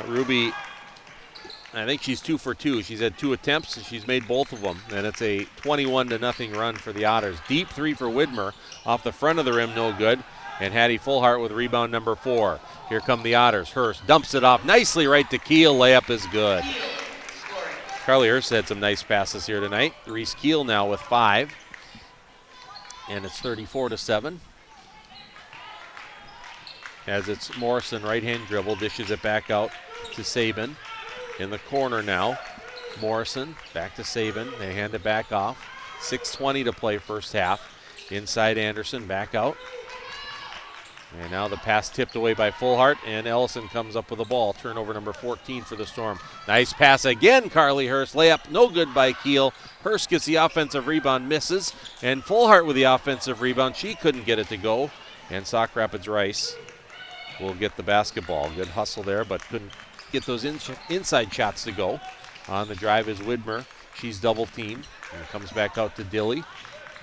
[SPEAKER 2] Ruby, I think she's 2 for 2. She's had 2 attempts, and she's made both of them. And it's a 21-0 run for the Otters. Deep three for Widmer. Off the front of the rim, no good. And Hattie Fullhart with rebound number 4. Here come the Otters. Hurst dumps it off nicely right to Keel. Layup is good. Carly Hurst had some nice passes here tonight. Reese Keel now with 5. And it's 34-7. As it's Morrison, right-hand dribble, dishes it back out to Sabin. In the corner now. Morrison back to Sabin. They hand it back off. 6:20 to play first half. Inside Anderson, back out. And now the pass tipped away by Fullhart, and Ellison comes up with the ball. Turnover number 14 for the Storm. Nice pass again, Carly Hurst. Layup no good by Keel. Hurst gets the offensive rebound, misses, and Fullhart with the offensive rebound. She couldn't get it to go, and Sauk Rapids Rice will get the basketball. Good hustle there, but couldn't get those inside shots to go. On the drive is Widmer. She's double teamed, and it comes back out to Dilly.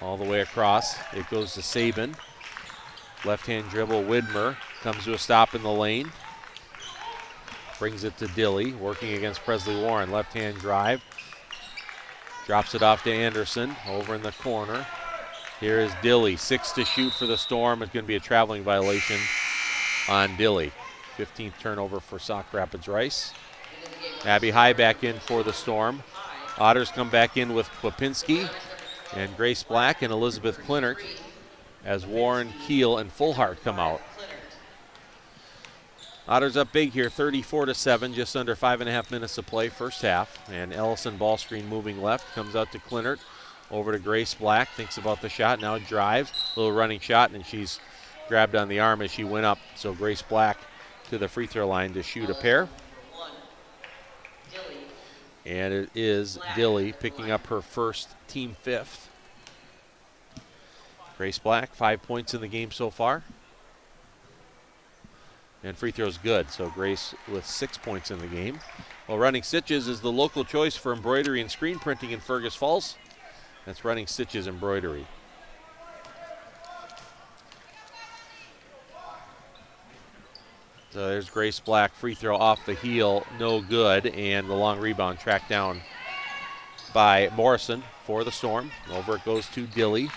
[SPEAKER 2] All the way across, it goes to Sabin. Left-hand dribble, Widmer comes to a stop in the lane. Brings it to Dilly, working against Presley Warren. Left-hand drive. Drops it off to Anderson, over in the corner. Here is Dilly, 6 to shoot for the Storm. It's going to be a traveling violation on Dilly. 15th turnover for Sauk Rapids Rice. Abby High back in for the Storm. Otters come back in with Kwapinski and Grace Black and Elizabeth Klinert, as Warren, Keel, and Fullhart come out. Otters up big here, 34-7, just under 5.5 minutes to play, first half. And Ellison ball screen moving left, comes out to Klinert, over to Grace Black, thinks about the shot, now drives, little running shot, and she's grabbed on the arm as she went up. So Grace Black to the free throw line to shoot a pair. And it is Dilly picking up her first, team 5th. Grace Black, 5 points in the game so far. And free throw's good, so Grace with 6 points in the game. Well, Running Stitches is the local choice for embroidery and screen printing in Fergus Falls. That's Running Stitches Embroidery. So there's Grace Black, free throw off the heel, no good, and the long rebound tracked down by Morrison for the Storm. Over it goes to Dilly.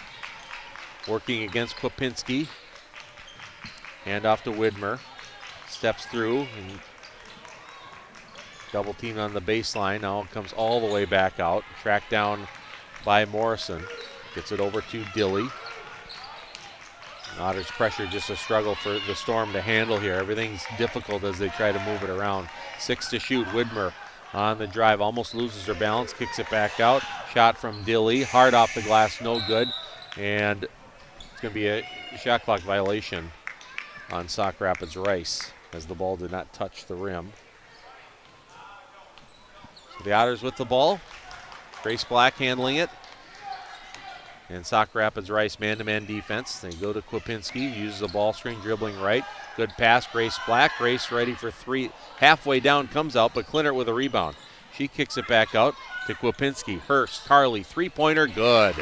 [SPEAKER 2] Working against Kwapinski. Hand off to Widmer. Steps through and double team on the baseline. Now it comes all the way back out. Tracked down by Morrison. Gets it over to Dilly. Otters pressure, just a struggle for the Storm to handle here. Everything's difficult as they try to move it around. 6 to shoot. Widmer on the drive. Almost loses her balance. Kicks it back out. Shot from Dilly. Hard off the glass. No good. And it's going to be a shot clock violation on Sauk Rapids Rice as the ball did not touch the rim. So the Otters with the ball. Grace Black handling it. And Sauk Rapids Rice man-to-man defense. They go to Kwapinski, uses the ball screen, dribbling right. Good pass, Grace Black. Grace ready for 3. Halfway down, comes out, but Klinert with a rebound. She kicks it back out to Kwapinski. Hurst, Carly, three-pointer, good.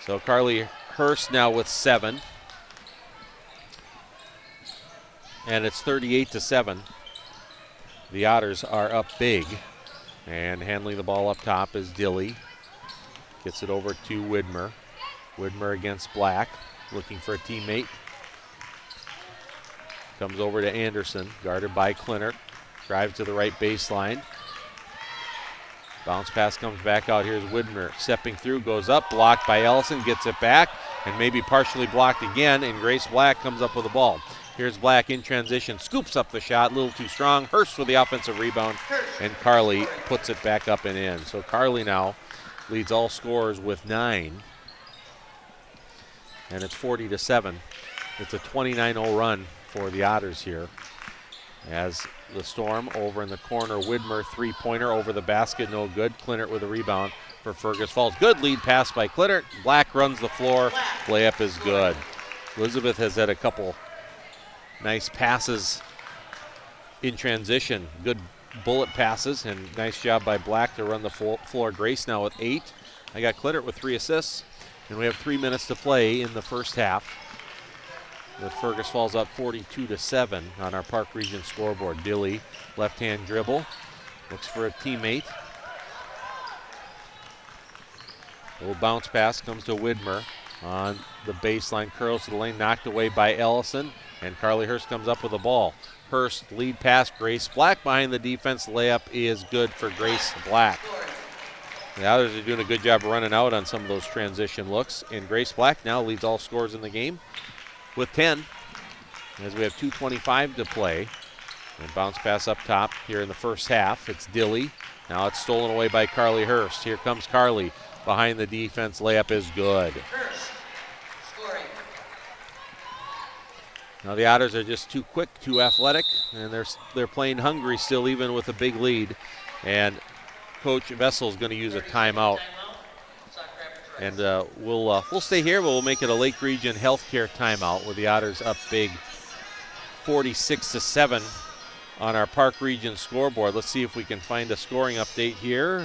[SPEAKER 2] So Carly Hurst now with 7. And it's 38-7. The Otters are up big. And handling the ball up top is Dilly. Gets it over to Widmer. Widmer against Black, looking for a teammate. Comes over to Anderson, guarded by Klinert. Drives to the right baseline. Bounce pass comes back out. Here's Widmer stepping through, goes up, blocked by Ellison, gets it back, and maybe partially blocked again, and Grace Black comes up with the ball. Here's Black in transition, scoops up the shot, a little too strong. Hurst with the offensive rebound, and Carly puts it back up and in. So Carly now leads all scorers with 9. And it's 40-7. It's a 29-0 run for the Otters here. As the Storm over in the corner, Widmer three-pointer over the basket, no good. Clinert with a rebound for Fergus Falls. Good lead pass by Clinert. Black runs the floor. Layup is good. Elizabeth has had a couple nice passes in transition. Good bullet passes, and nice job by Black to run the floor. Grace now with 8. I got Clinert with 3 assists, and we have 3 minutes to play in the first half. With Fergus Falls up 42-7 on our Park Region scoreboard. Dilly, left-hand dribble, looks for a teammate. Little bounce pass comes to Widmer on the baseline, curls to the lane, knocked away by Ellison, and Carly Hurst comes up with the ball. Hurst, lead pass, Grace Black behind the defense. Layup is good for Grace Black. The others are doing a good job running out on some of those transition looks, and Grace Black now leads all scorers in the game with 10, as we have 2:25 to play. And bounce pass up top here in the first half. It's Dilly. Now it's stolen away by Carly Hurst. Here comes Carly behind the defense. Layup is good. Now the Otters are just too quick, too athletic, and they're playing hungry still, even with a big lead. And Coach Vessel is going to use a timeout. And we'll stay here, but we'll make it a Lake Region Healthcare timeout with the Otters up big 46-7 on our Park Region scoreboard. Let's see if we can find a scoring update here.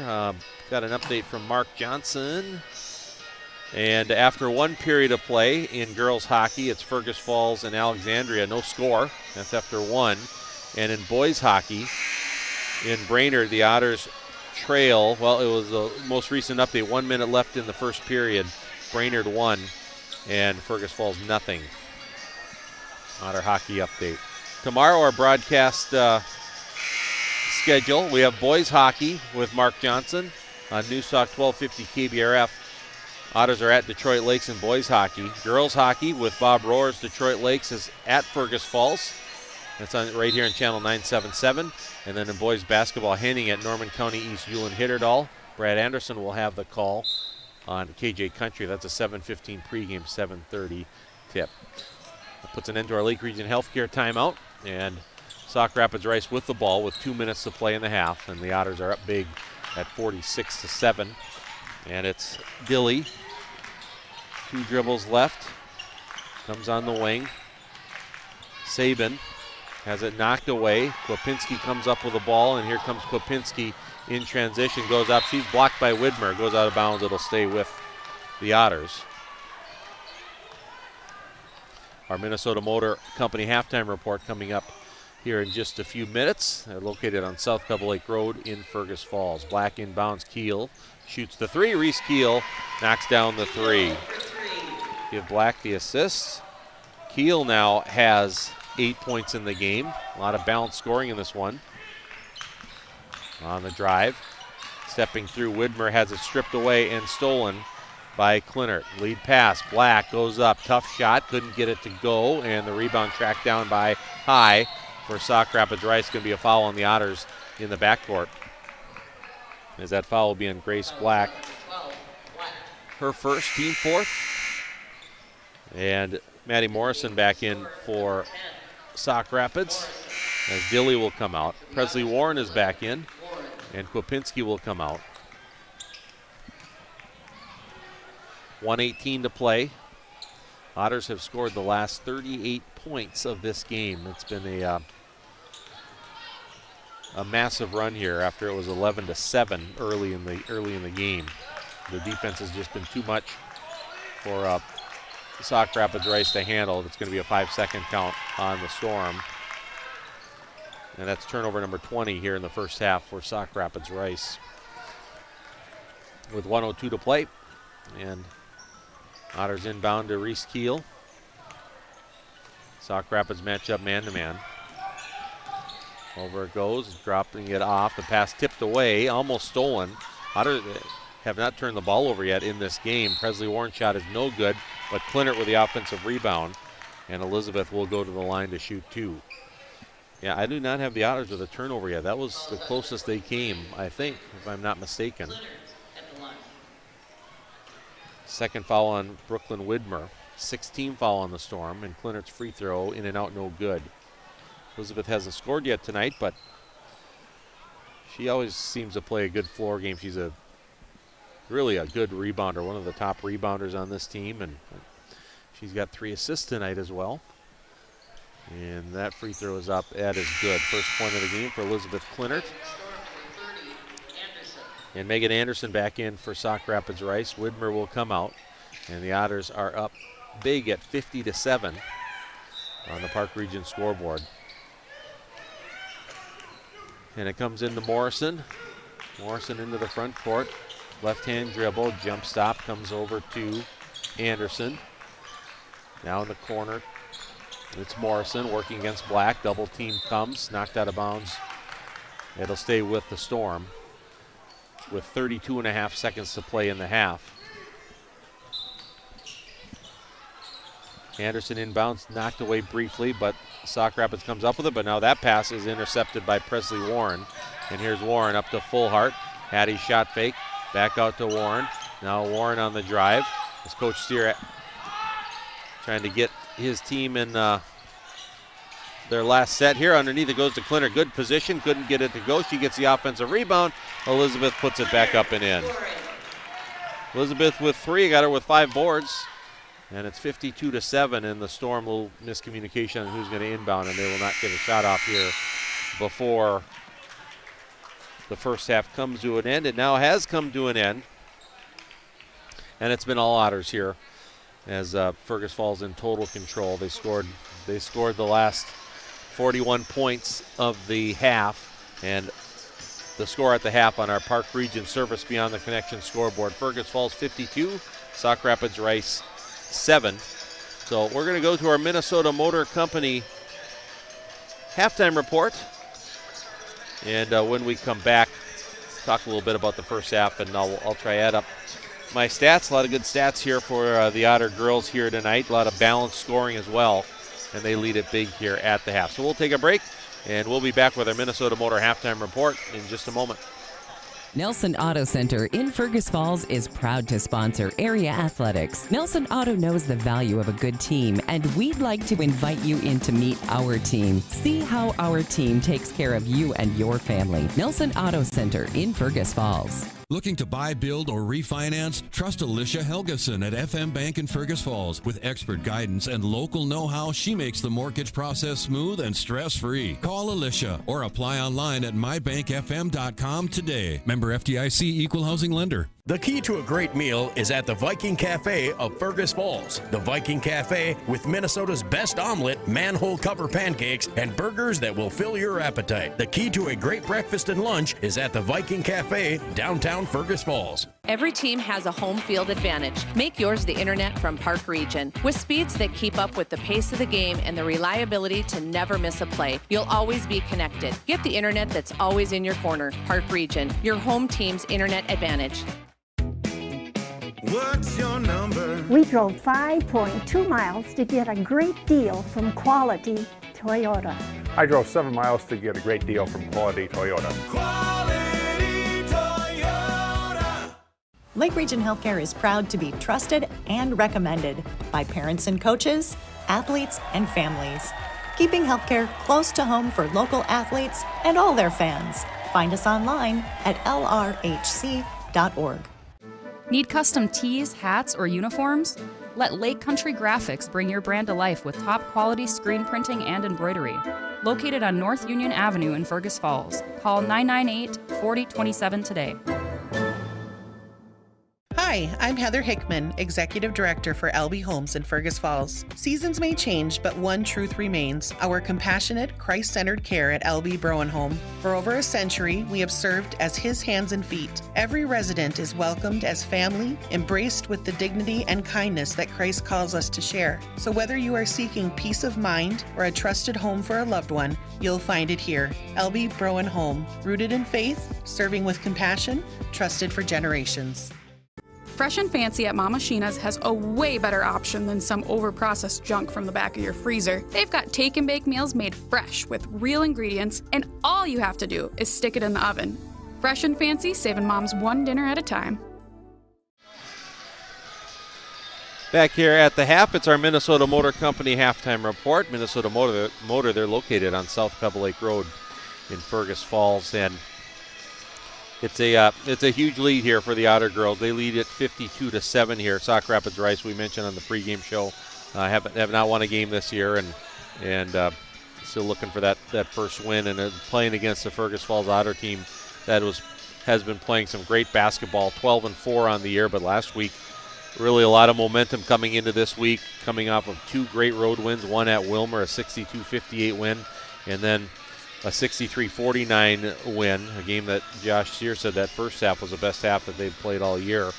[SPEAKER 2] Got an update from Mark Johnson. And after 1 period of play in girls hockey, it's Fergus Falls and Alexandria. No score. That's after 1. And in boys hockey, in Brainerd, the Otters trail. Well, it was the most recent update. 1 minute left in the first period. Brainerd 1 and Fergus Falls nothing. Otter hockey update. Tomorrow, our broadcast schedule. We have boys hockey with Mark Johnson on New Sauk 1250 KBRF. Otters are at Detroit Lakes in boys hockey. Girls hockey with Bob Roars. Detroit Lakes is at Fergus Falls. That's on right here on channel 977. And then in boys basketball, Henning at Norman County East Hewlin Hitterdal. Brad Anderson will have the call on KJ Country. That's a 7:15 pregame, 7:30 tip. That puts an end to our Lake Region Healthcare timeout. And Sauk Rapids Rice with the ball with 2 minutes to play in the half. And the Otters are up big at 46-7. And it's Dilly. 2 dribbles left. Comes on the wing. Sabin has it knocked away. Kwapinski comes up with the ball, and here comes Kwapinski in transition. Goes up. She's blocked by Widmer. Goes out of bounds. It'll stay with the Otters. Our Minnesota Motor Company halftime report coming up here in just a few minutes. They're located on South Pebble Lake Road in Fergus Falls. Black inbounds. Keel shoots the 3. Reese Keel knocks down the 3. Give Black the assist. Keel now has 8 points in the game. A lot of balanced scoring in this one. On the drive. Stepping through, Widmer has it stripped away and stolen by Clinert. Lead pass. Black goes up. Tough shot. Couldn't get it to go. And the rebound tracked down by High for Sauk Rapids Rice. Going to be a foul on the Otters in the backcourt. As that foul will be on Grace Black. Her first, team 4th. And Maddie Morrison back in for Sauk Rapids as Dilly will come out. Presley Warren is back in, and Kwapinski will come out. 1:18 to play. Otters have scored the last 38 points of this game. It's been a massive run here after it was 11-7 early in the game. The defense has just been too much for Sauk Rapids Rice to handle. It's going to be a 5-second count on the Storm. And that's turnover number 20 here in the first half for Sauk Rapids Rice. With 1:02 to play. And Otters inbound to Reese Keel. Sauk Rapids match up man-to-man. Over it goes, dropping it off. The pass tipped away, almost stolen. Otters have not turned the ball over yet in this game. Presley Warren's shot is no good, but Clinert with the offensive rebound. And Elizabeth will go to the line to shoot 2. Yeah, I do not have the Otters with a turnover yet. That was the closest they came, I think, if I'm not mistaken. Second foul on Brooklyn Widmer. 16 foul on the Storm, and Clinnert's free throw in and out, no good. Elizabeth hasn't scored yet tonight, but she always seems to play a good floor game. She's really a good rebounder, one of the top rebounders on this team, and she's got 3 assists tonight as well. And that free throw is up. That is good. First point of the game for Elizabeth Clinert. And Megan Anderson back in for Sauk Rapids Rice. Widmer will come out. And the Otters are up big at 50-7 on the Park Region scoreboard. And it comes into Morrison. Morrison into the front court. Left-hand dribble, jump stop, comes over to Anderson. Now in the corner, it's Morrison working against Black. Double team comes, knocked out of bounds. It'll stay with the Storm with 32.5 seconds to play in the half. Anderson inbounds, knocked away briefly, but Sauk Rapids comes up with it. But now that pass is intercepted by Presley Warren. And here's Warren up to Fullhart. Hattie's shot fake, back out to Warren. Now Warren on the drive. As Coach Steer trying to get his team in their last set here. Underneath it goes to Clinner. Good position, couldn't get it to go. She gets the offensive rebound. Elizabeth puts it back up and in. Elizabeth with 3, got her with 5 boards. And it's 52-7, and the Storm will miscommunication on who's going to inbound, and they will not get a shot off here before the first half comes to an end. It now has come to an end, and it's been all Otters here as Fergus Falls in total control. They scored the last 41 points of the half, and the score at the half on our Park Region Service Beyond the Connection scoreboard: Fergus Falls 52, Sauk Rapids Rice 7. So we're going to go to our Minnesota Motor Company halftime report, and when we come back, talk a little bit about the first half, and I'll try to add up my stats. A lot of good stats here for the Otter girls here tonight. A lot of balanced scoring as well, and they lead it big here at the half. So we'll take a break, and we'll be back with our Minnesota Motor halftime report in just a moment.
[SPEAKER 8] Nelson Auto Center in Fergus Falls is proud to sponsor area athletics. Nelson Auto knows the value of a good team, and we'd like to invite you in to meet our team. See how our team takes care of you and your family. Nelson Auto Center in Fergus Falls.
[SPEAKER 5] Looking to buy, build, or refinance? Trust Alicia Helgeson at FM Bank in Fergus Falls. With expert guidance and local know-how, she makes the mortgage process smooth and stress-free. Call Alicia or apply online at mybankfm.com today. Member FDIC Equal Housing Lender.
[SPEAKER 13] The key to a great meal is at the Viking Cafe of Fergus Falls. The Viking Cafe, with Minnesota's best omelet, manhole cover pancakes, and burgers that will fill your appetite. The key to a great breakfast and lunch is at the Viking Cafe, downtown Fergus Falls.
[SPEAKER 15] Every team has a home field advantage. Make yours the internet from Park Region. With speeds that keep up with the pace of the game and the reliability to never miss a play, you'll always be connected. Get the internet that's always in your corner. Park Region, your home team's internet advantage.
[SPEAKER 9] What's your number?
[SPEAKER 16] We drove 5.2 miles to get a great deal from Quality Toyota.
[SPEAKER 10] I drove 7 miles to get a great deal from Quality Toyota.
[SPEAKER 9] Quality Toyota.
[SPEAKER 4] Lake Region Healthcare is proud to be trusted and recommended by parents and coaches, athletes, and families. Keeping healthcare close to home for local athletes and all their fans. Find us online at lrhc.org.
[SPEAKER 3] Need custom tees, hats, or uniforms? Let Lake Country Graphics bring your brand to life with top quality screen printing and embroidery. Located on North Union Avenue in Fergus Falls. Call 998-4027 today.
[SPEAKER 6] Hi, I'm Heather Hickman, Executive Director for LB Homes in Fergus Falls. Seasons may change, but one truth remains: our compassionate, Christ-centered care at LB Browen Home. For over a century, we have served as His hands and feet. Every resident is welcomed as family, embraced with the dignity and kindness that Christ calls us to share. So whether you are seeking peace of mind or a trusted home for a loved one, you'll find it here. LB Browen Home, rooted in faith, serving with compassion, trusted for generations.
[SPEAKER 7] Fresh and Fancy at Mama Sheena's has a way better option than some overprocessed junk from the back of your freezer. They've got take and bake meals made fresh with real ingredients, and all you have to do is stick it in the oven. Fresh and Fancy, saving moms one dinner at a time.
[SPEAKER 2] Back here at the half, it's our Minnesota Motor Company halftime report. Minnesota Motor, they're located on South Pebble Lake Road in Fergus Falls, and it's a huge lead here for the Otter girls. They lead at 52-7 here. Sauk Rapids Rice, we mentioned on the pregame show, have not won a game this year, and still looking for that first win, and playing against the Fergus Falls Otter team that has been playing some great basketball, 12-4 on the year, but last week really a lot of momentum coming into this week, coming off of two great road wins, one at Wilmer, a 62-58 win, and then a 63-49 win, a game that Josh Sear said that first half was the best half that they've played all year.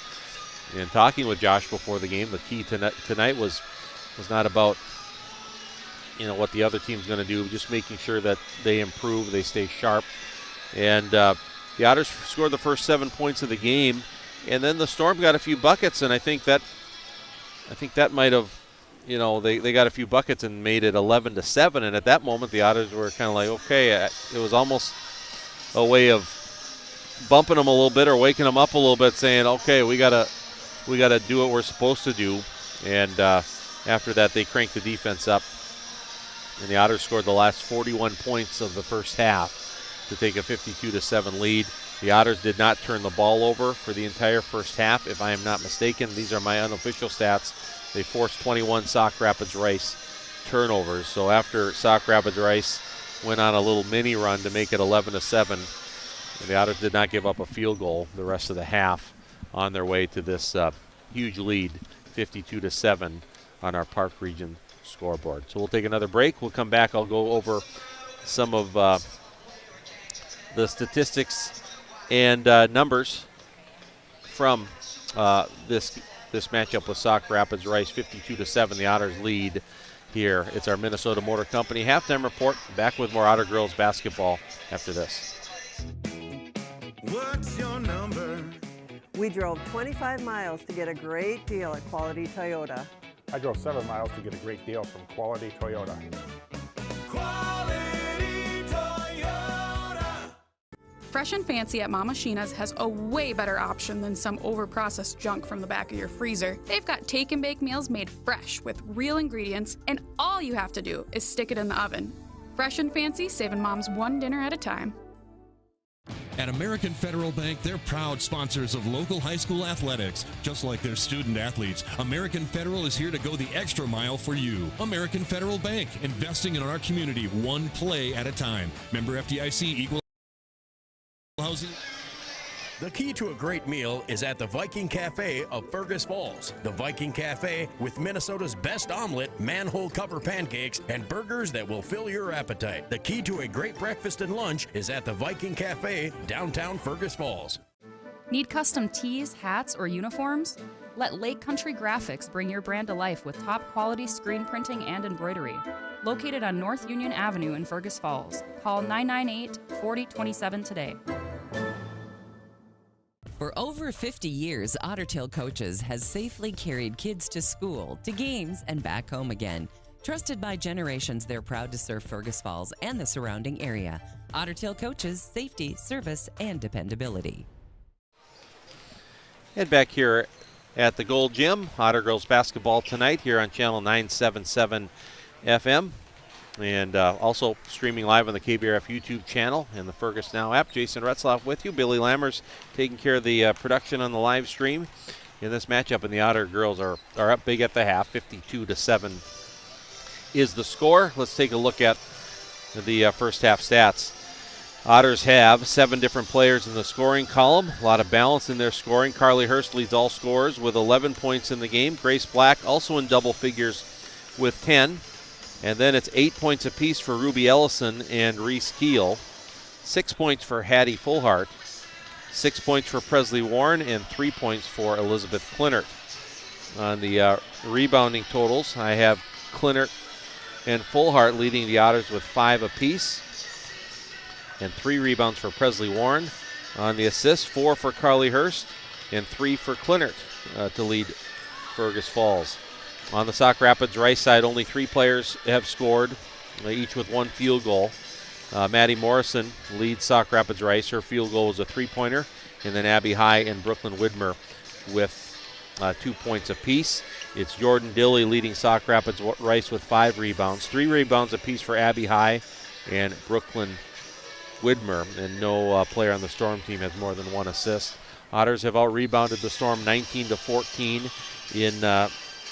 [SPEAKER 2] And talking with Josh before the game, the key tonight was not about what the other team's going to do, just making sure that they improve, they stay sharp. And the Otters scored the first 7 points of the game, and then the Storm got a few buckets, and I think that might have, they got a few buckets and made it 11-7, and at that moment the Otters were kind of like, okay, it was almost a way of bumping them a little bit or waking them up a little bit, saying, okay, we gotta do what we're supposed to do. And after that, they cranked the defense up, and the Otters scored the last 41 points of the first half to take a 52-7 lead. The Otters did not turn the ball over for the entire first half, if I am not mistaken. These are my unofficial stats. They forced 21 Sauk Rapids Rice turnovers. So after Sauk Rapids Rice went on a little mini run to make it 11-7, the Otters did not give up a field goal the rest of the half on their way to this huge lead, 52-7 on our Park Region scoreboard. So we'll take another break. We'll come back. I'll go over some of the statistics and numbers from this matchup with Sauk Rapids Rice. 52-7, the Otters lead here. It's our Minnesota Motor Company halftime report. Back with more Otter girls basketball after this.
[SPEAKER 9] What's your number?
[SPEAKER 17] We drove 25 miles to get a great deal at Quality Toyota.
[SPEAKER 10] I drove 7 miles to get a great deal from Quality Toyota.
[SPEAKER 9] Quality Toyota.
[SPEAKER 7] Fresh and Fancy at Mama Sheena's has a way better option than some overprocessed junk from the back of your freezer. They've got take and bake meals made fresh with real ingredients, and all you have to do is stick it in the oven. Fresh and Fancy, saving moms one dinner at a time.
[SPEAKER 5] At American Federal Bank, they're proud sponsors of local high school athletics. Just like their student athletes, American Federal is here to go the extra mile for you. American Federal Bank, investing in our community one play at a time. Member FDIC, equal housing.
[SPEAKER 13] The key to a great meal is at the Viking Cafe of Fergus Falls. The Viking Cafe with Minnesota's best omelet, manhole cover pancakes, and burgers that will fill your appetite. The key to a great breakfast and lunch is at the Viking Cafe, downtown Fergus Falls.
[SPEAKER 3] Need custom tees, hats, or uniforms? Let Lake Country Graphics bring your brand to life with top quality screen printing and embroidery. Located on North Union Avenue in Fergus Falls. Call 998-4027 today.
[SPEAKER 8] For over 50 years, Ottertail Coaches has safely carried kids to school, to games, and back home again. Trusted by generations, they're proud to serve Fergus Falls and the surrounding area. Ottertail Coaches, safety, service, and dependability.
[SPEAKER 2] Head back here at the Gold Gym. Otter girls basketball tonight here on Channel 977 FM. And also streaming live on the KBRF YouTube channel and the Fergus Now app. Jason Retzloff with you. Billy Lammers taking care of the production on the live stream in this matchup. And the Otter girls are up big at the half. 52-7 is the score. Let's take a look at the first half stats. Otters have 7 different players in the scoring column. A lot of balance in their scoring. Carly Hurst leads all scorers with 11 points in the game. Grace Black also in double figures with 10. And then it's 8 points apiece for Ruby Ellison and Reese Keel. 6 points for Hattie Fullhart. 6 points for Presley Warren and 3 points for Elizabeth Clinert. On the rebounding totals, I have Clinert and Fullhart leading the Otters with 5 apiece. And 3 rebounds for Presley Warren. On the assists, 4 for Carly Hurst, and 3 for Clinert to lead Fergus Falls. On the Sauk Rapids Rice side, only 3 players have scored, each with 1 field goal. Maddie Morrison leads Sauk Rapids Rice. Her field goal was a 3-pointer. And then Abby High and Brooklyn Widmer with 2 points apiece. It's Jordan Dilley leading Sauk Rapids Rice with 5 rebounds. 3 rebounds apiece for Abby High and Brooklyn Widmer. And no player on the Storm team has more than 1 assist. Otters have out-rebounded the Storm 19-14 in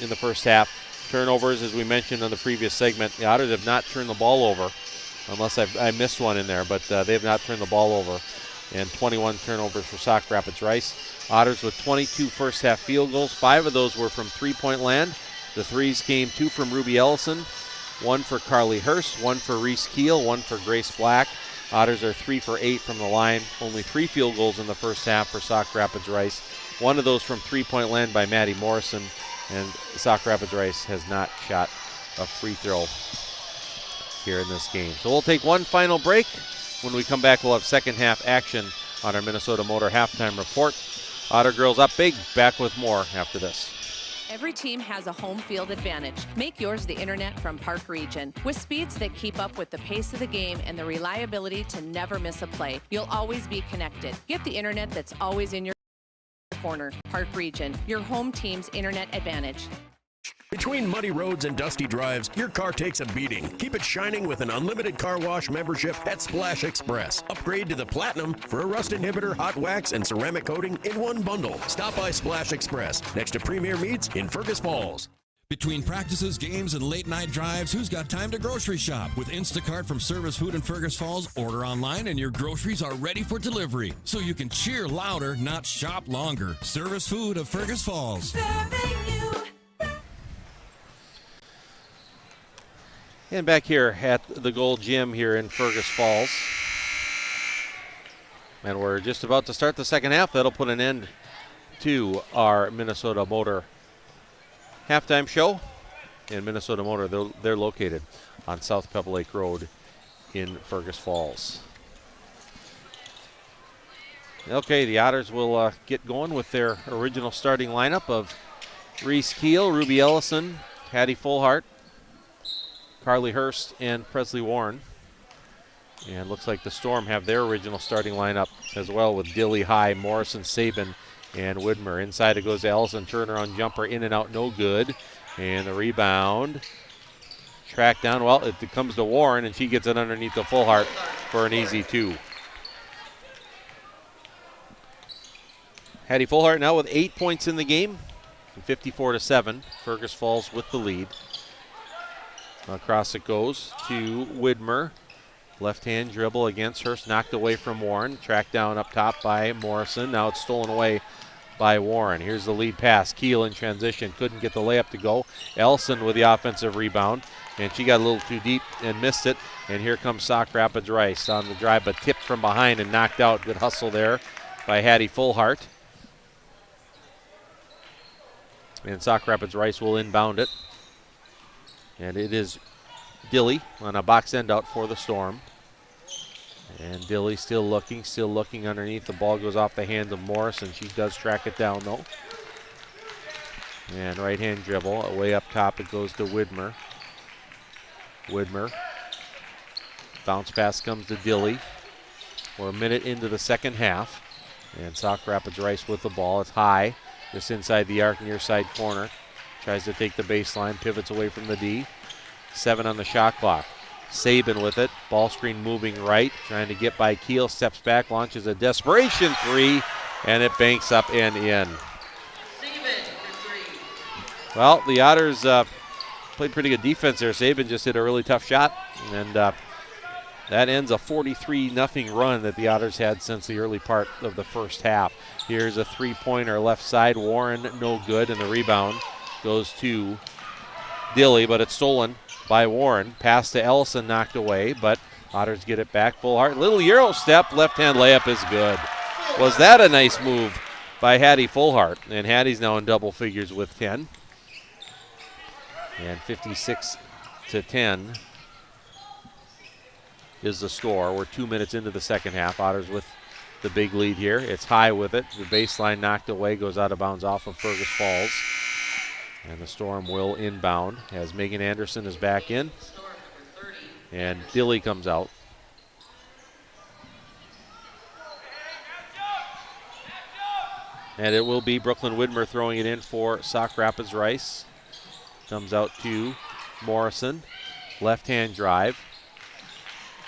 [SPEAKER 2] the first half. Turnovers, as we mentioned on the previous segment, the Otters have not turned the ball over, unless I missed one in there, but they have not turned the ball over. And 21 turnovers for Sauk Rapids Rice. Otters with 22 first half field goals. 5 of those were from 3-point land. The threes came 2 from Ruby Ellison, 1 for Carly Hurst, 1 for Reese Keel, 1 for Grace Black. Otters are 3 for 8 from the line. Only 3 field goals in the first half for Sauk Rapids Rice. 1 of those from 3-point land by Maddie Morrison. And Sauk Rapids Rice has not shot a free throw here in this game. So we'll take one final break. When we come back, we'll have second half action on our Minnesota Motor halftime report. Otter girls up big. Back with more after this.
[SPEAKER 15] Every team has a home field advantage. Make yours the internet from Park Region. With speeds that keep up with the pace of the game and the reliability to never miss a play, you'll always be connected. Get the internet that's always in your corner. Park Region, your home team's internet advantage.
[SPEAKER 13] Between muddy roads and dusty drives, your car takes a beating. Keep it shining with an unlimited car wash membership at Splash Express. Upgrade to the Platinum for a rust inhibitor, hot wax, and ceramic coating in one bundle. Stop by Splash Express next to Premier Meats in Fergus Falls.
[SPEAKER 5] Between practices, games, and late-night drives, who's got time to grocery shop? With Instacart from Service Food in Fergus Falls, order online and your groceries are ready for delivery. So you can cheer louder, not shop longer. Service Food of Fergus Falls.
[SPEAKER 2] And back here at the Gold Gym here in Fergus Falls. And we're just about to start the second half. That'll put an end to our Minnesota Motor halftime show. And Minnesota Motor, they're located on South Pebble Lake Road in Fergus Falls. Okay, the Otters will get going with their original starting lineup of Reese Keel, Ruby Ellison, Hattie Fullhart, Carly Hurst, and Presley Warren. And looks like the Storm have their original starting lineup as well, with Dilly, High, Morrison, Sabin, and Widmer. Inside it goes to Ellison. Turner on jumper, in and out, no good. And the rebound. Tracked down. Well, it comes to Warren, and she gets it underneath the Fullhart for an easy 2. Hattie Fullhart now with 8 points in the game. 54-7. Fergus Falls with the lead. Across it goes to Widmer. Left-hand dribble against Hurst, knocked away from Warren. Tracked down up top by Morrison. Now it's stolen away by Warren. Here's the lead pass. Keel in transition. Couldn't get the layup to go. Elson with the offensive rebound. And she got a little too deep and missed it. And here comes Sauk Rapids Rice on the drive, but tipped from behind and knocked out. Good hustle there by Hattie Fullhart. And Sauk Rapids Rice will inbound it. And it is Dilly on a box end out for the Storm. And Dilly still looking underneath. The ball goes off the hands of Morrison. She does track it down though. And right hand dribble. Way up top it goes to Widmer. Widmer. Bounce pass comes to Dilly. We're a minute into the second half. And Sauk Rapids Rice with the ball. It's High. Just inside the arc near side corner. Tries to take the baseline, pivots away from the D. 7 on the shot clock. Sabin with it. Ball screen moving right. Trying to get by Keel. Steps back, launches a desperation 3, and it banks up and in. Well, the Otters played pretty good defense there. Sabin just hit a really tough shot, and that ends a 43-0 run that the Otters had since the early part of the first half. Here's a 3-pointer left side. Warren, no good, and the rebound goes to Dilly, but it's stolen by Warren. Pass to Ellison, knocked away, but Otters get it back. Fullhart, little Euro step, left-hand layup is good. Was that a nice move by Hattie Fullhart? And Hattie's now in double figures with 10. And 56-10 is the score. We're 2 minutes into the second half. Otters with the big lead here. It's high with it. The baseline knocked away, goes out of bounds off of Fergus Falls. And the Storm will inbound as Megan Anderson is back in. And Dilly comes out. And it will be Brooklyn Widmer throwing it in for Sauk Rapids Rice. Comes out to Morrison. Left-hand drive.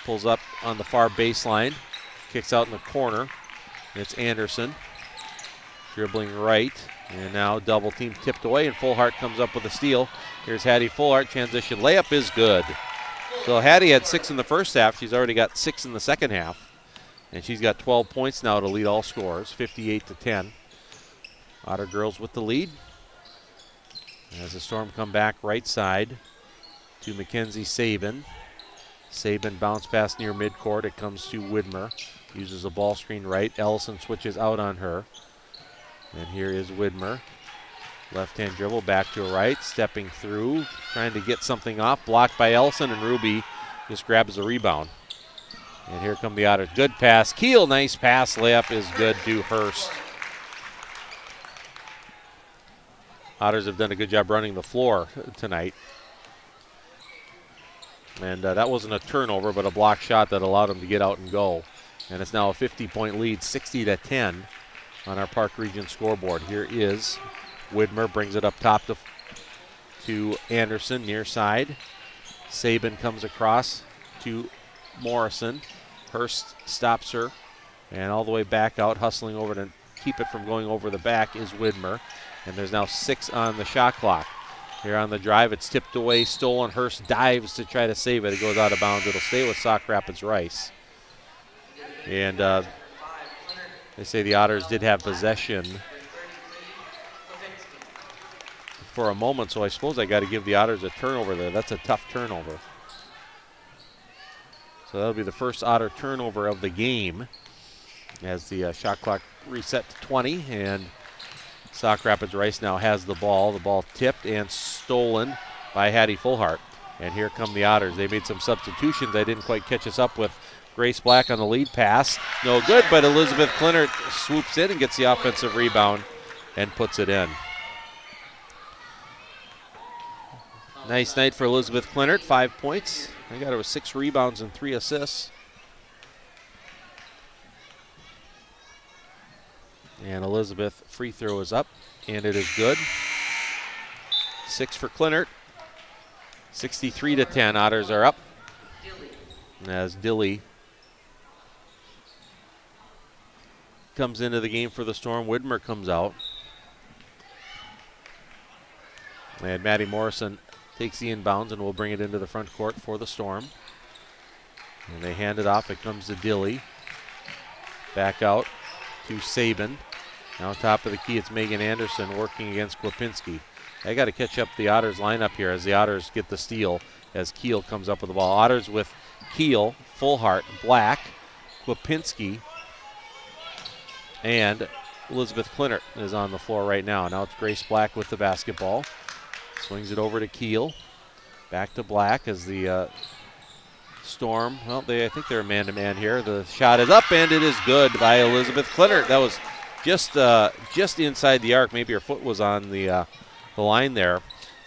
[SPEAKER 2] Pulls up on the far baseline. Kicks out in the corner. It's Anderson. Dribbling right. And now double team tipped away, and Fullhart comes up with a steal. Here's Hattie Fullhart. Transition layup is good. So Hattie had 6 in the first half. She's already got 6 in the second half. And she's got 12 points now to lead all scorers, 58-10. Otter girls with the lead. As the Storm come back right side to Mackenzie Sabin. Sabin bounce pass near midcourt. It comes to Widmer. Uses a ball screen right. Ellison switches out on her. And here is Widmer. Left-hand dribble back to her right. Stepping through. Trying to get something off. Blocked by Ellison, and Ruby just grabs a rebound. And here come the Otters. Good pass. Keel, nice pass. Layup is good to Hurst. Otters have done a good job running the floor tonight. And that wasn't a turnover, but a block shot that allowed them to get out and go. And it's now a 50-point lead, 60-10 on our Park Region scoreboard. Here is Widmer, brings it up top to Anderson, near side. Sabin comes across to Morrison. Hurst stops her, and all the way back out, hustling over to keep it from going over the back is Widmer. And there's now 6 on the shot clock. Here on the drive, it's tipped away, stolen. Hurst dives to try to save it. It goes out of bounds. It'll stay with Sauk Rapids Rice. And they say the Otters did have possession for a moment, so I suppose I got to give the Otters a turnover there. That's a tough turnover. So that'll be the first Otter turnover of the game as the shot clock reset to 20, and Sauk Rapids Rice now has the ball. The ball tipped and stolen by Hattie Fullhart. And here come the Otters. They made some substitutions. They didn't quite catch us up with Grace Black on the lead pass. No good, but Elizabeth Clinert swoops in and gets the offensive rebound and puts it in. Nice night for Elizabeth Clinert, 5 points. I got her with 6 rebounds and 3 assists. And Elizabeth free throw is up, and it is good. 6 for Clinert. 63-10. Otters are up. As Dilly comes into the game for the Storm, Widmer comes out. And Maddie Morrison takes the inbounds and will bring it into the front court for the Storm. And they hand it off. It comes to Dilly. Back out to Sabin. Now top of the key, it's Megan Anderson working against Kwapinski. They got to catch up the Otters lineup here as the Otters get the steal as Keel comes up with the ball. Otters with Keel, Fullhart, Black, Kwapinski, and Elizabeth Clinert is on the floor right now. Now it's Grace Black with the basketball. Swings it over to Keel. Back to Black as the Storm, well, I think they're man-to-man here. The shot is up, and it is good by Elizabeth Clinert. That was just inside the arc. Maybe her foot was on the line there.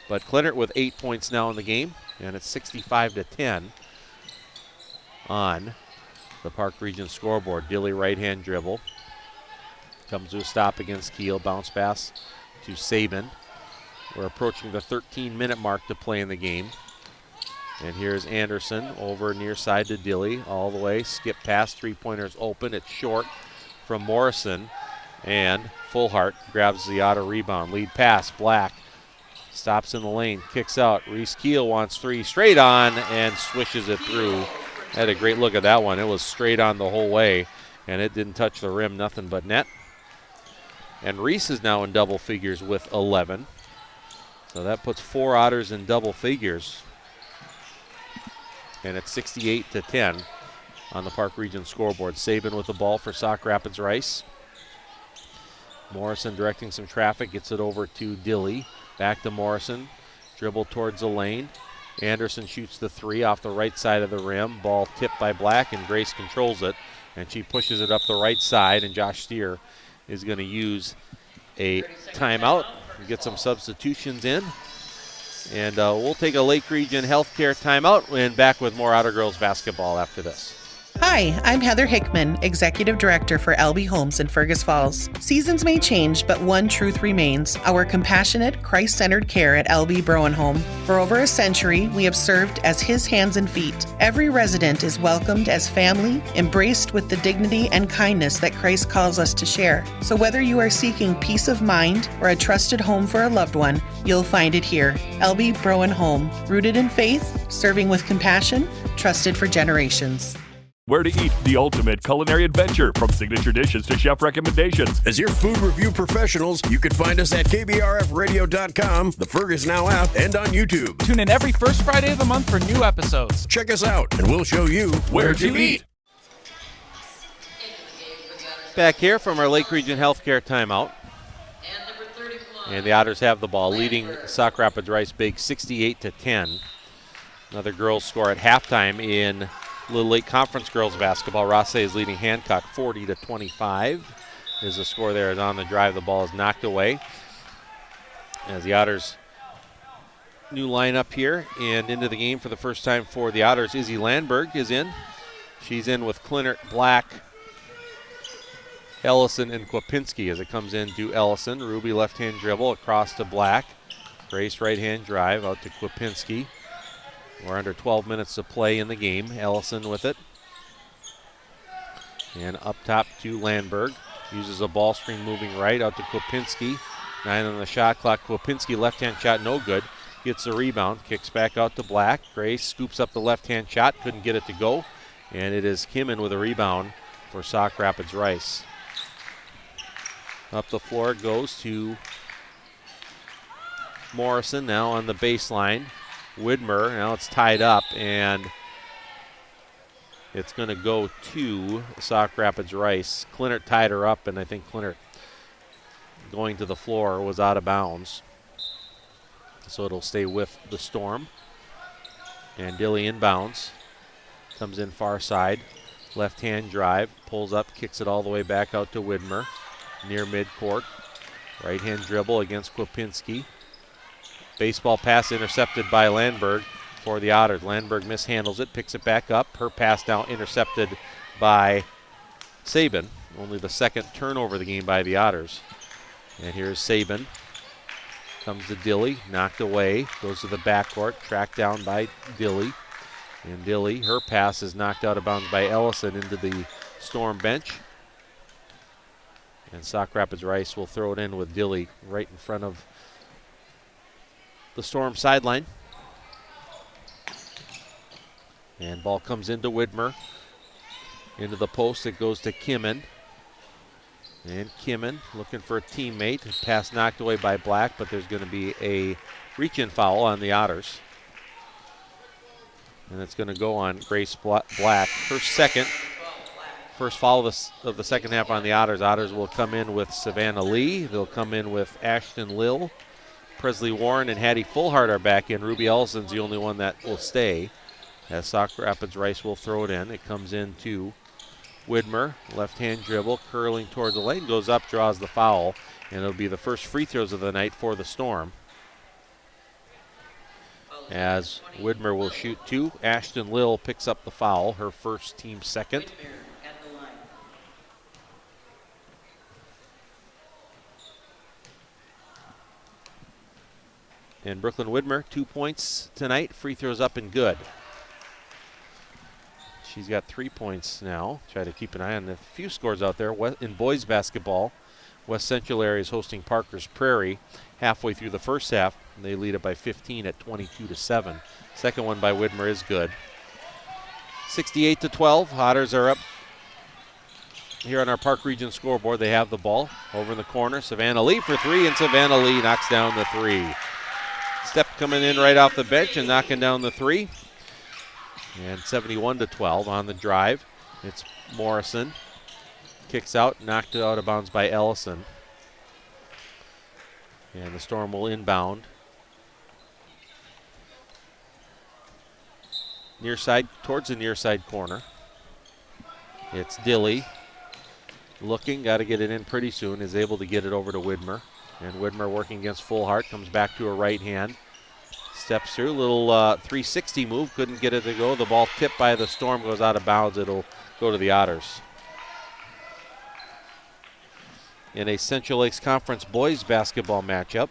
[SPEAKER 2] But Clinert with 8 points now in the game, and it's 65-10 on the Park Region scoreboard. Dilly right-hand dribble. Comes to a stop against Keel. Bounce pass to Sabin. We're approaching the 13-minute mark to play in the game. And here's Anderson over near side to Dilly. All the way. Skip pass. Three-pointers open. It's short from Morrison. And Fullhart grabs the Otter rebound. Lead pass. Black stops in the lane. Kicks out. Reese Keel wants 3. Straight on and swishes it through. Had a great look at that one. It was straight on the whole way. And it didn't touch the rim. Nothing but net. And Reese is now in double figures with 11. So that puts 4 Otters in double figures. And it's 68-10 on the Park Region scoreboard. Sabin with the ball for Sauk Rapids Rice. Morrison directing some traffic, gets it over to Dilly. Back to Morrison. Dribble towards the lane. Anderson shoots the three off the right side of the rim. Ball tipped by Black, and Grace controls it. And she pushes it up the right side, and Josh Steer is going to use a timeout and get some substitutions in. And we'll take a Lake Region Healthcare timeout and back with more Otter girls basketball after this.
[SPEAKER 6] Hi, I'm Heather Hickman, Executive Director for LB Homes in Fergus Falls. Seasons may change, but one truth remains: our compassionate, Christ-centered care at LB Browen Home. For over a century, we have served as His hands and feet. Every resident is welcomed as family, embraced with the dignity and kindness that Christ calls us to share. So whether you are seeking peace of mind or a trusted home for a loved one, you'll find it here. LB Browen Home, rooted in faith, serving with compassion, trusted for generations.
[SPEAKER 1] Where to eat, the ultimate culinary adventure, from signature dishes to chef recommendations.
[SPEAKER 13] As your food review professionals, you can find us at KBRFradio.com, the Fergus Now app, and on YouTube.
[SPEAKER 18] Tune in every first Friday of the month for new episodes.
[SPEAKER 13] Check us out, and we'll show you where to eat.
[SPEAKER 2] Back here from our Lake Region Healthcare timeout. And the Otters have the ball, leading Sauk Rapids Rice Big 68-10. Another girls score at halftime in Little Lake Conference girls basketball. Rosse is leading Hancock 40-25. Is the score there. Is on the drive. The ball is knocked away. As the Otters' new lineup here and into the game for the first time for the Otters. Izzy Landberg is in. She's in with Clinert, Black, Ellison, and Kwapinski as it comes in to Ellison. Ruby left-hand dribble across to Black. Grace right-hand drive out to Kwapinski. We're under 12 minutes to play in the game. Ellison with it. And up top to Landberg. Uses a ball screen moving right out to Kwapinski. 9 on the shot clock. Kwapinski left-hand shot no good. Gets the rebound. Kicks back out to Black. Grace scoops up the left-hand shot. Couldn't get it to go. And it is Kimmin with a rebound for Sauk Rapids Rice. Up the floor goes to Morrison now on the baseline. Widmer, now it's tied up, and it's going to go to Sauk Rapids Rice. Clinert tied her up, and I think Clinert going to the floor was out of bounds. So it'll stay with the Storm. And Dilly inbounds. Comes in far side. Left-hand drive. Pulls up, kicks it all the way back out to Widmer. Near midcourt. Right-hand dribble against Kwapinski. Baseball pass intercepted by Landberg for the Otters. Landberg mishandles it, picks it back up. Her pass now intercepted by Sabin. Only the second turnover of the game by the Otters. And here's Sabin. Comes to Dilly, knocked away. Goes to the backcourt, tracked down by Dilly. And Dilly, her pass is knocked out of bounds by Ellison into the Storm bench. And Sauk Rapids Rice will throw it in with Dilly right in front of the Storm sideline. And ball comes into Widmer. Into the post, it goes to Kimmin. And Kimmin looking for a teammate. Pass knocked away by Black, but there's going to be a reach-in foul on the Otters. And it's going to go on Grace Black. Her second. First foul of the second half on the Otters. Otters will come in with Savannah Lee. They'll come in with Ashton Lill. Presley Warren and Hattie Fullhart are back in. Ruby Ellison's the only one that will stay. As Sauk Rapids Rice will throw it in. It comes in to Widmer. Left-hand dribble, curling towards the lane. Goes up, draws the foul. And it'll be the first free throws of the night for the Storm. As Widmer will shoot two. Ashton Lill picks up the foul. Her first, team second. And Brooklyn Widmer, 2 points tonight. Free throws up and good. She's got 3 points now. Try to keep an eye on the few scores out there. In boys basketball, West Central area is hosting Parker's Prairie. Halfway through the first half, they lead it by 15 at 22-7. Second one by Widmer is good. 68-12. Otters are up here on our Park Region scoreboard. They have the ball over in the corner. Savannah Lee for three, and Savannah Lee knocks down the three. Step coming in right off the bench and knocking down the three. And 71-12 on the drive. It's Morrison. Kicks out, knocked out of bounds by Ellison. And the Storm will inbound. near side, towards the near side corner. It's Dilly looking, got to get it in pretty soon, is able to get it over to Widmer. And Widmer working against Fullhart, comes back to her right hand. Steps through, little 360 move, couldn't get it to go. The ball tipped by the Storm, goes out of bounds. It'll go to the Otters. In a Central Lakes Conference boys basketball matchup,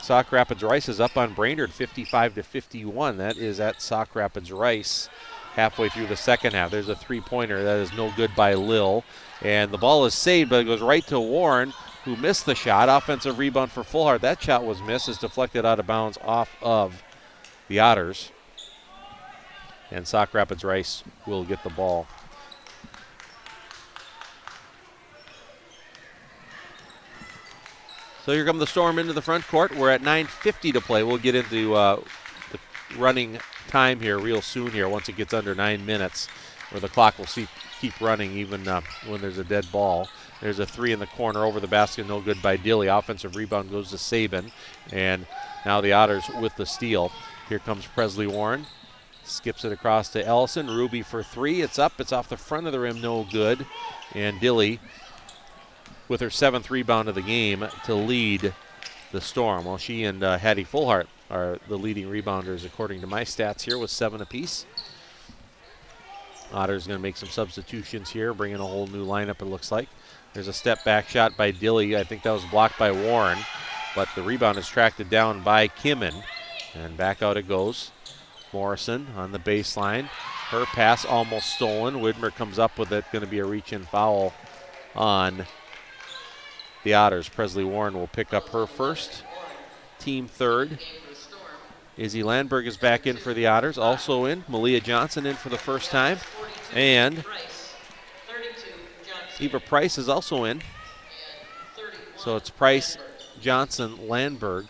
[SPEAKER 2] Sauk Rapids Rice is up on Brainerd 55-51. That is at Sauk Rapids Rice halfway through the second half. There's a three-pointer that is no good by Lil. And the ball is saved, but it goes right to Warren, who missed the shot. Offensive rebound for Fullhart. That shot was missed. It's deflected out of bounds off of the Otters. And Sauk Rapids Rice will get the ball. So here come the Storm into the front court. We're at 9:50 to play. We'll get into the running time here real soon here once it gets under 9 minutes, where the clock will keep running even when there's a dead ball. There's a three in the corner over the basket, no good by Dilly. Offensive rebound goes to Sabin, and now the Otters with the steal. Here comes Presley Warren. Skips it across to Ellison. Ruby for three. It's up. It's off the front of the rim, no good. And Dilly with her 7th rebound of the game to lead the Storm. Well, she and Hattie Fullhart are the leading rebounders according to my stats here with 7 apiece. Otters going to make some substitutions here, bring in a whole new lineup it looks like. There's a step back shot by Dilly. I think that was blocked by Warren, but the rebound is tracked down by Kimmin. And back out it goes. Morrison on the baseline. Her pass almost stolen. Widmer comes up with it. Going to be a reach-in foul on the Otters. Presley Warren will pick up her first, team third. Izzy Landberg is back in for the Otters. Also in, Malia Johnson in for the first time. And Eva Price is also in. So it's Price, Johnson, Landberg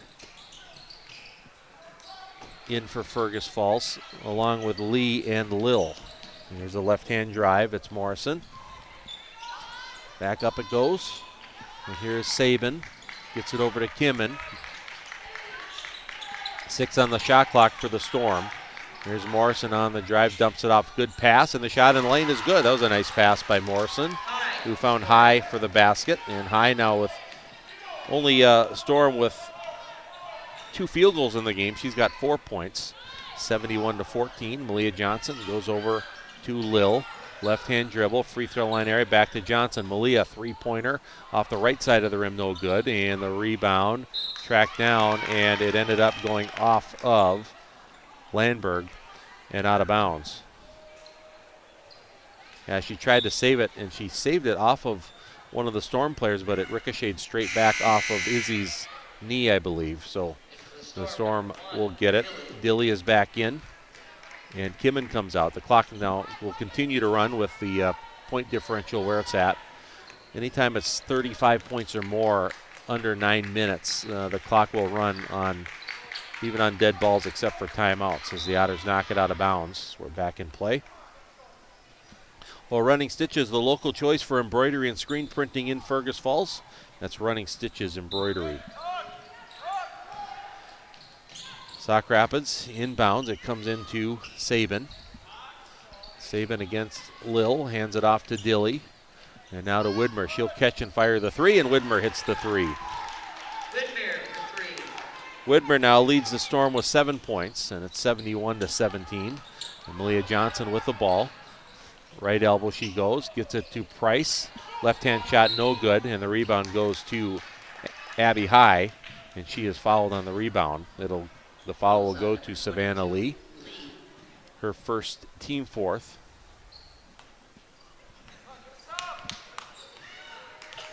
[SPEAKER 2] in for Fergus Falls, along with Lee and Lil. And here's a left-hand drive. It's Morrison. Back up it goes. And here's Sabin. Gets it over to Kimmin. 6 on the shot clock for the Storm. Here's Morrison on the drive, dumps it off. Good pass, and the shot in the lane is good. That was a nice pass by Morrison, who found High for the basket. And High now with only Storm with 2 field goals in the game. She's got 4 points, 71-14. Malia Johnson goes over to Lil. Left-hand dribble, free throw line area, back to Johnson. Malia, three-pointer off the right side of the rim, no good. And the rebound tracked down, and it ended up going off of Landberg and out of bounds. Yeah, she tried to save it, and she saved it off of one of the Storm players, but it ricocheted straight back off of Izzy's knee, I believe. So the Storm will get it. Dilly is back in. And Kimmin comes out. The clock now will continue to run with the point differential where it's at. Anytime it's 35 points or more under 9 minutes, the clock will run on even on dead balls except for timeouts as the Otters knock it out of bounds. We're back in play. Well, Running Stitches, the local choice for embroidery and screen printing in Fergus Falls. That's Running Stitches Embroidery. Sauk Rapids inbounds. It comes into Sabin. Sabin against Lil. Hands it off to Dilly. And now to Widmer. She'll catch and fire the three, and Widmer hits the three. Widmer now leads the Storm with 7 points, and it's 71-17. And Malia Johnson with the ball. Right elbow she goes. Gets it to Price. Left-hand shot no good, and the rebound goes to Abby High, and she is fouled on the rebound. The foul will go to Savannah Lee, her first, team fourth.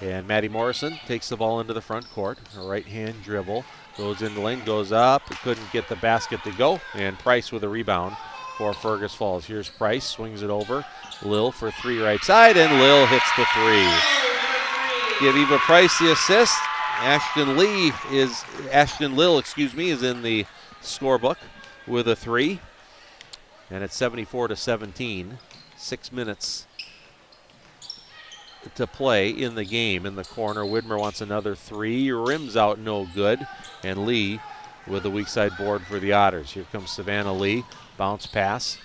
[SPEAKER 2] And Maddie Morrison takes the ball into the front court. A right-hand dribble, goes in the lane, goes up, couldn't get the basket to go, and Price with a rebound for Fergus Falls. Here's Price, swings it over. Lil for three right side, and Lil hits the three. Give Eva Price the assist. Ashton Lil is in the scorebook with a three. And it's 74-17. 6 minutes to play in the game. In the corner, Widmer wants another three. Rims out, no good. And Lee with the weak side board for the Otters. Here comes Savannah Lee. Bounce pass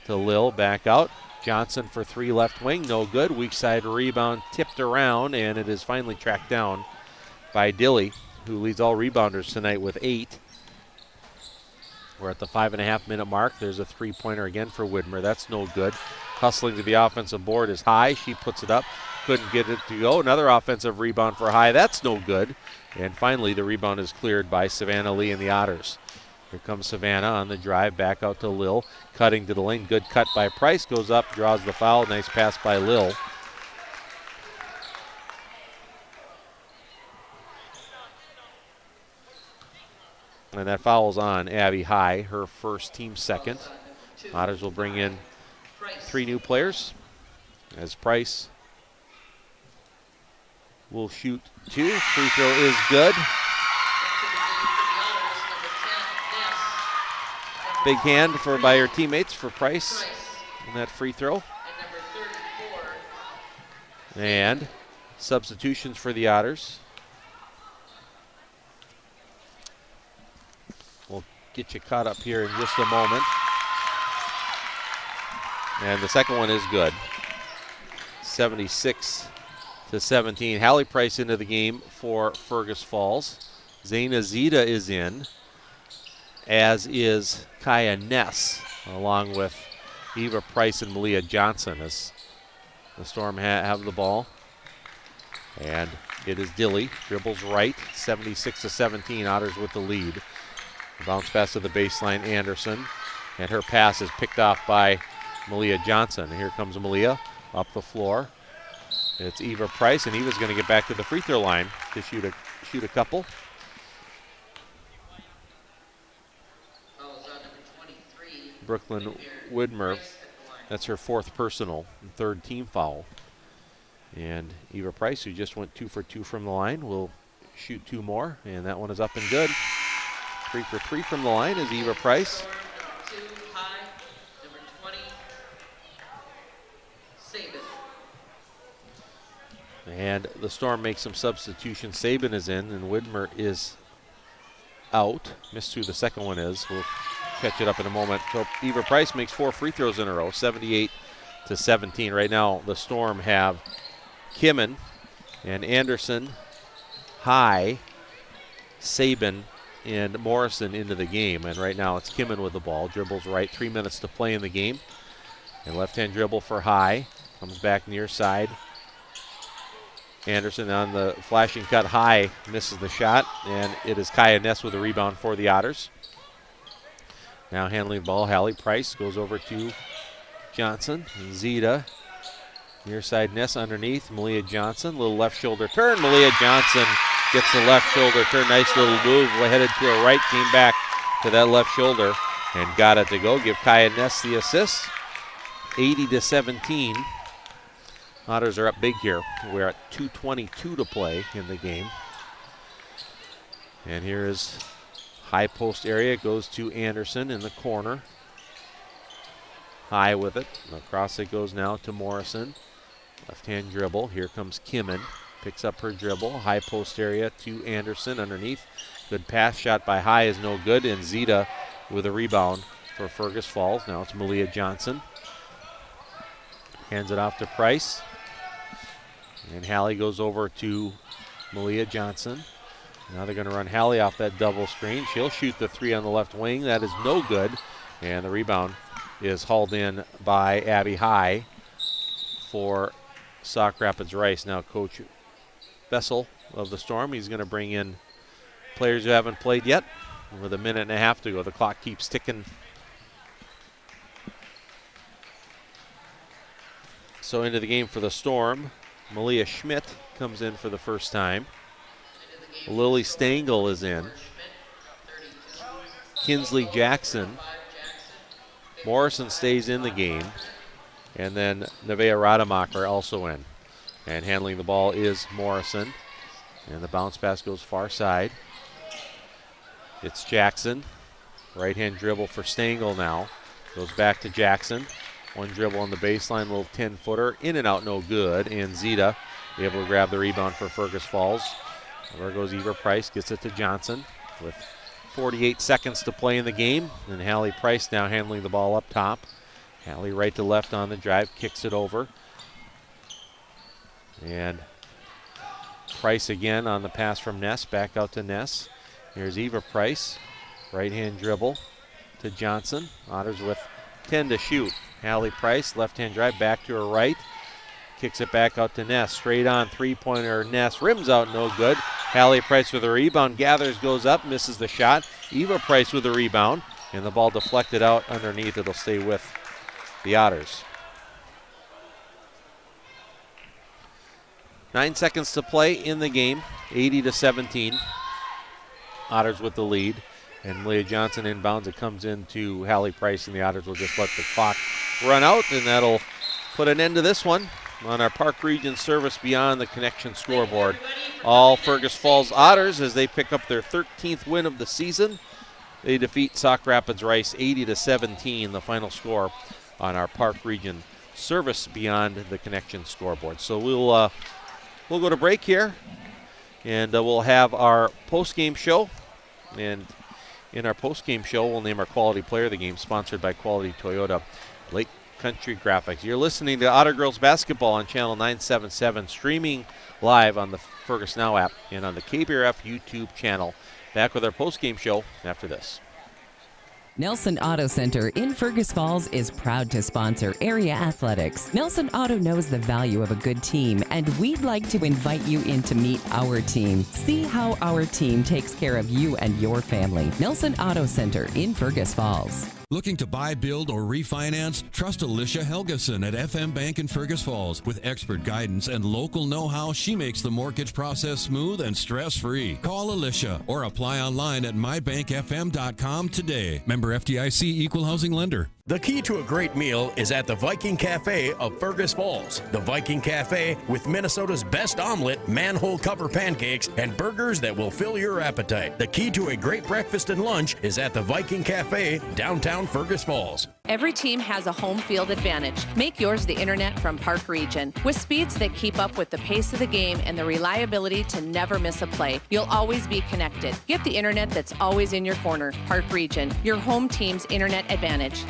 [SPEAKER 2] to Lil, back out. Johnson for three, left wing, no good. Weak side rebound tipped around, and it is finally tracked down by Dilly, who leads all rebounders tonight with 8. We're at the 5.5-minute mark. There's a three-pointer again for Widmer. That's no good. Hustling to the offensive board is High. She puts it up. Couldn't get it to go. Another offensive rebound for High. That's no good. And finally, the rebound is cleared by Savannah Lee and the Otters. Here comes Savannah on the drive, back out to Lil. Cutting to the lane. Good cut by Price. Goes up, draws the foul. Nice pass by Lil. And that foul's on Abby High, her first, team second. Otters will bring in 3 new players as Price will shoot 2. Free throw is good. Big hand by her teammates for Price in that free throw. And substitutions for the Otters. We'll get you caught up here in just a moment. And the second one is good. 76-17. Hallie Price into the game for Fergus Falls. Zaina Zita is in, as is Kaya Ness, along with Eva Price and Malia Johnson, as the Storm have the ball. And it is Dilly, dribbles right, 76-17, Otters with the lead. Bounce pass to the baseline, Anderson, and her pass is picked off by Malia Johnson. Here comes Malia up the floor. It's Eva Price, and Eva's going to get back to the free throw line to shoot a couple. Brooklyn Widmer, that's her 4th personal and 3rd team foul. And Eva Price, who just went 2 for 2 from the line, will shoot 2 more, and that one is up and good. 3 for 3 from the line is Eva Price. And the Storm makes some substitutions. Sabin is in, and Widmer is out. Missed who the second one is. We'll catch it up in a moment. So Eva Price makes 4 free throws in a row, 78-17. Right now, the Storm have Kimmin and Anderson, High, Sabin, and Morrison into the game. And right now, it's Kimmin with the ball. Dribbles right, 3 minutes to play in the game. And left-hand dribble for High. Comes back near side. Anderson on the flashing cut. High misses the shot, and it is Kaya Ness with a rebound for the Otters. Now handling the ball, Hallie Price goes over to Johnson. Zita, near side Ness underneath. Malia Johnson, little left shoulder turn. Malia Johnson gets the left shoulder turn. Nice little move, headed to her right, came back to that left shoulder and got it to go. Give Kaya Ness the assist. 80-17. Otters are up big here. We're at 2:22 to play in the game. And here is high post area. Goes to Anderson in the corner. High with it. Across it goes now to Morrison. Left-hand dribble. Here comes Kimmin. Picks up her dribble. High post area to Anderson underneath. Good pass. Shot by High is no good. And Zita with a rebound for Fergus Falls. Now it's Malia Johnson. Hands it off to Price. And Hallie goes over to Malia Johnson. Now they're going to run Hallie off that double screen. She'll shoot the 3 on the left wing. That is no good. And the rebound is hauled in by Abby High for Sauk Rapids Rice. Now Coach Bessel of the Storm, he's going to bring in players who haven't played yet. With a minute and a half to go. The clock keeps ticking. So into the game for the Storm, Malia Schmidt comes in for the first time. Lily Stengel is in. Kinsley Jackson. Morrison stays in the game. And then Nevaeh Rademacher also in. And handling the ball is Morrison. And the bounce pass goes far side. It's Jackson. Right-hand dribble for Stengel now. Goes back to Jackson. One dribble on the baseline, little 10-footer. In and out, no good. And Zita able to grab the rebound for Fergus Falls. There goes Eva Price, gets it to Johnson with 48 seconds to play in the game, and Hallie Price now handling the ball up top. Hallie right to left on the drive, kicks it over. And Price again on the pass from Ness, back out to Ness. Here's Eva Price, right-hand dribble to Johnson. Otters with 10 to shoot. Hallie Price, left-hand drive, back to her right. Kicks it back out to Ness. Straight on three-pointer. Ness rims out, no good. Hallie Price with a rebound. Gathers, goes up, misses the shot. Eva Price with a rebound. And the ball deflected out underneath. It'll stay with the Otters. 9 seconds to play in the game. 80-17. Otters with the lead. And Leah Johnson inbounds. It comes into Hallie Price, and the Otters will just let the clock run out, and that'll put an end to this one on our Park Region Service Beyond the Connection scoreboard. All Fergus Falls Otters as they pick up their 13th win of the season. They defeat Sauk Rapids Rice 80-17, the final score on our Park Region Service Beyond the Connection scoreboard. So we'll go to break here, and we'll have our post-game show. And in our post-game show, we'll name our Quality Player of the Game, sponsored by Quality Toyota Lake Country Graphics. You're listening to Otter Girls Basketball on Channel 977, streaming live on the Fergus Now app and on the KBRF YouTube channel. Back with our post-game show after this.
[SPEAKER 8] Nelson Auto Center in Fergus Falls is proud to sponsor area athletics. Nelson Auto knows the value of a good team, and we'd like to invite you in to meet our team. See how our team takes care of you and your family. Nelson Auto Center in Fergus Falls.
[SPEAKER 5] Looking to buy, build, or refinance? Trust Alicia Helgeson at FM Bank in Fergus Falls. With expert guidance and local know-how, she makes the mortgage process smooth and stress-free. Call Alicia or apply online at mybankfm.com today. Member FDIC Equal Housing Lender.
[SPEAKER 13] The key to a great meal is at the Viking Cafe of Fergus Falls. The Viking Cafe with Minnesota's best omelet, manhole cover pancakes, and burgers that will fill your appetite. The key to a great breakfast and lunch is at the Viking Cafe, downtown Fergus Falls.
[SPEAKER 15] Every team has a home field advantage. Make yours the internet from Park Region. With speeds that keep up with the pace of the game and the reliability to never miss a play, you'll always be connected. Get the internet that's always in your corner. Park Region, your home team's internet advantage.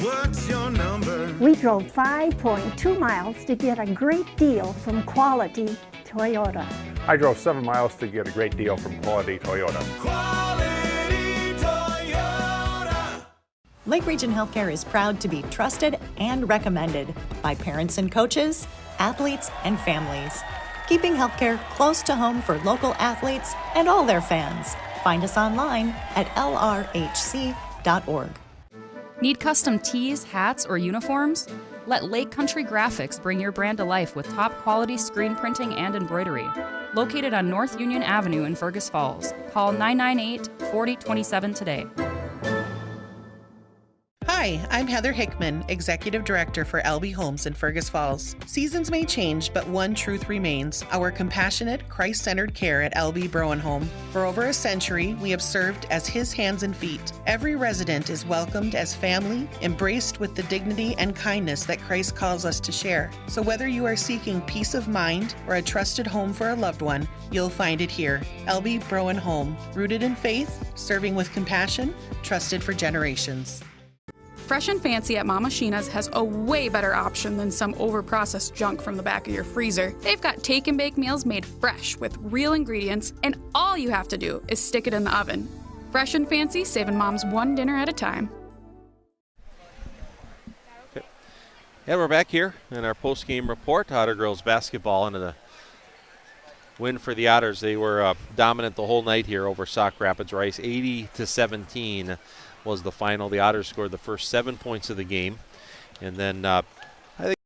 [SPEAKER 9] What's your number?
[SPEAKER 16] We drove 5.2 miles to get a great deal from Quality Toyota.
[SPEAKER 10] I drove 7 miles to get a great deal from Quality Toyota.
[SPEAKER 9] Quality Toyota.
[SPEAKER 4] Lake Region Healthcare is proud to be trusted and recommended by parents and coaches, athletes, and families. Keeping healthcare close to home for local athletes and all their fans. Find us online at lrhc.org.
[SPEAKER 3] Need custom tees, hats, or uniforms? Let Lake Country Graphics bring your brand to life with top quality screen printing and embroidery. Located on North Union Avenue in Fergus Falls. Call 998-4027 today.
[SPEAKER 6] Hi, I'm Heather Hickman, Executive Director for LB Homes in Fergus Falls. Seasons may change, but one truth remains: our compassionate, Christ-centered care at LB Browen Home. For over a century, we have served as His hands and feet. Every resident is welcomed as family, embraced with the dignity and kindness that Christ calls us to share. So whether you are seeking peace of mind or a trusted home for a loved one, you'll find it here. LB Browen Home, rooted in faith, serving with compassion, trusted for generations.
[SPEAKER 7] Fresh and Fancy at Mama Sheena's has a way better option than some overprocessed junk from the back of your freezer. They've got take and bake meals made fresh with real ingredients, and all you have to do is stick it in the oven. Fresh and Fancy, saving moms one dinner at a time.
[SPEAKER 2] Okay. Yeah, we're back here in our post-game report. Otter girls basketball into the win for the Otters. They were dominant the whole night here over Sauk Rapids Rice. 80-17 was the final. The Otters scored the first 7 points of the game, and then I think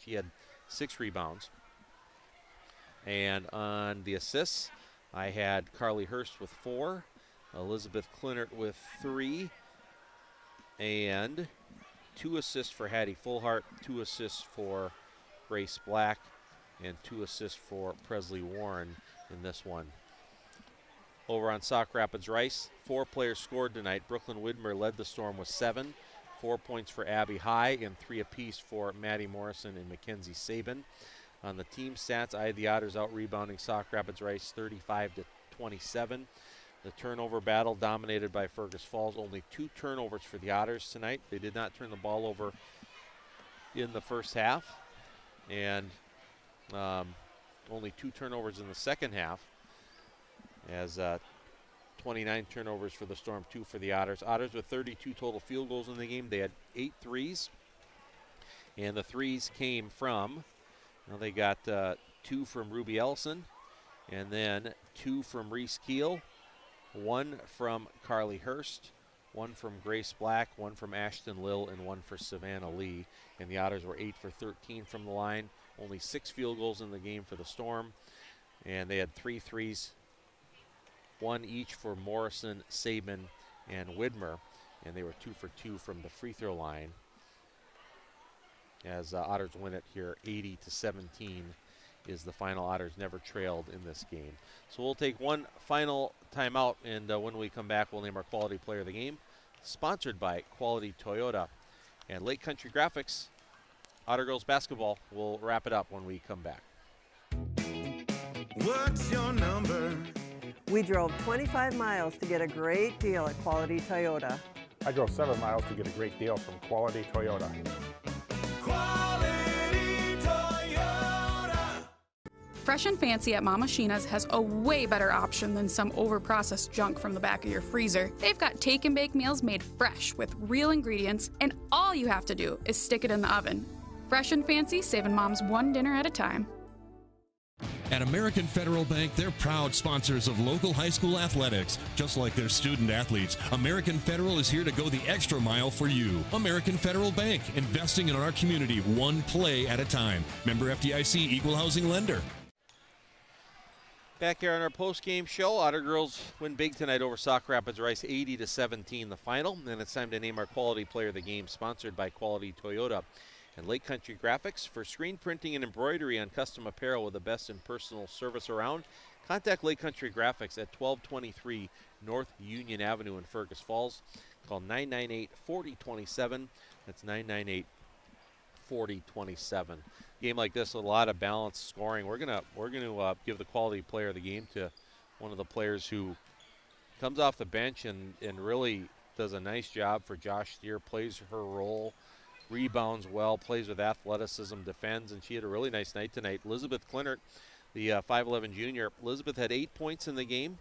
[SPEAKER 2] She had 6 rebounds. And on the assists, I had Carly Hurst with 4, Elizabeth Clinert with 3, and 2 assists for Hattie Fullhart, 2 assists for Grace Black, and 2 assists for Presley Warren in this one. Over on Sauk Rapids Rice, 4 players scored tonight. Brooklyn Widmer led the Storm with 7, 4 points for Abby High, and 3 apiece for Maddie Morrison and Mackenzie Sabin. On the team stats, I had the Otters out rebounding Sauk Rapids Rice 35-27. The turnover battle dominated by Fergus Falls. Only 2 turnovers for the Otters tonight. They did not turn the ball over in the first half, and only 2 turnovers in the second half, as 29 turnovers for the Storm, 2 for the Otters. Otters with 32 total field goals in the game. They had 8 threes, and the threes came from, well, they got 2 from Ruby Ellison, and then 2 from Reese Keel, 1 from Carly Hurst, 1 from Grace Black, 1 from Ashton Lill, and 1 for Savannah Lee. And the Otters were 8 for 13 from the line. Only 6 field goals in the game for the Storm, and they had 3 threes, 1 each for Morrison, Sabin, and Widmer, and they were 2 for 2 from the free throw line, as Otters win it here 80-17 is the final. Otters never trailed in this game. So we'll take one final timeout, and when we come back, we'll name our quality player of the game, sponsored by Quality Toyota and Lake Country Graphics. Otter girls basketball, we'll wrap it up when we come back.
[SPEAKER 9] What's your number?
[SPEAKER 17] We drove 25 miles to get a great deal at Quality Toyota.
[SPEAKER 10] I drove 7 miles to get a great deal from Quality Toyota.
[SPEAKER 9] Quality Toyota.
[SPEAKER 7] Fresh and Fancy at Mama Sheena's has a way better option than some overprocessed junk from the back of your freezer. They've got take and bake meals made fresh with real ingredients, and all you have to do is stick it in the oven. Fresh and Fancy, saving moms one dinner at a time.
[SPEAKER 5] At American Federal Bank, they're proud sponsors of local high school athletics. Just like their student athletes, American Federal is here to go the extra mile for you. American Federal Bank, investing in our community one play at a time. Member FDIC, equal housing lender.
[SPEAKER 2] Back here on our post-game show, Otter girls win big tonight over Sauk Rapids Rice, 80-17 the final. And it's time to name our quality player of the game, sponsored by Quality Toyota and Lake Country Graphics. For screen printing and embroidery on custom apparel with the best in personal service around, contact Lake Country Graphics at 1223 North Union Avenue in Fergus Falls. Call 998-4027. That's 998-4027. Game like this, a lot of balanced scoring. We're gonna give the quality player of the game to one of the players who comes off the bench and really does a nice job for Josh Steer, plays her role, rebounds well, plays with athleticism, defends, and she had a really nice night tonight. Elizabeth Clinert, the 5'11 junior. Elizabeth had 8 points in the game.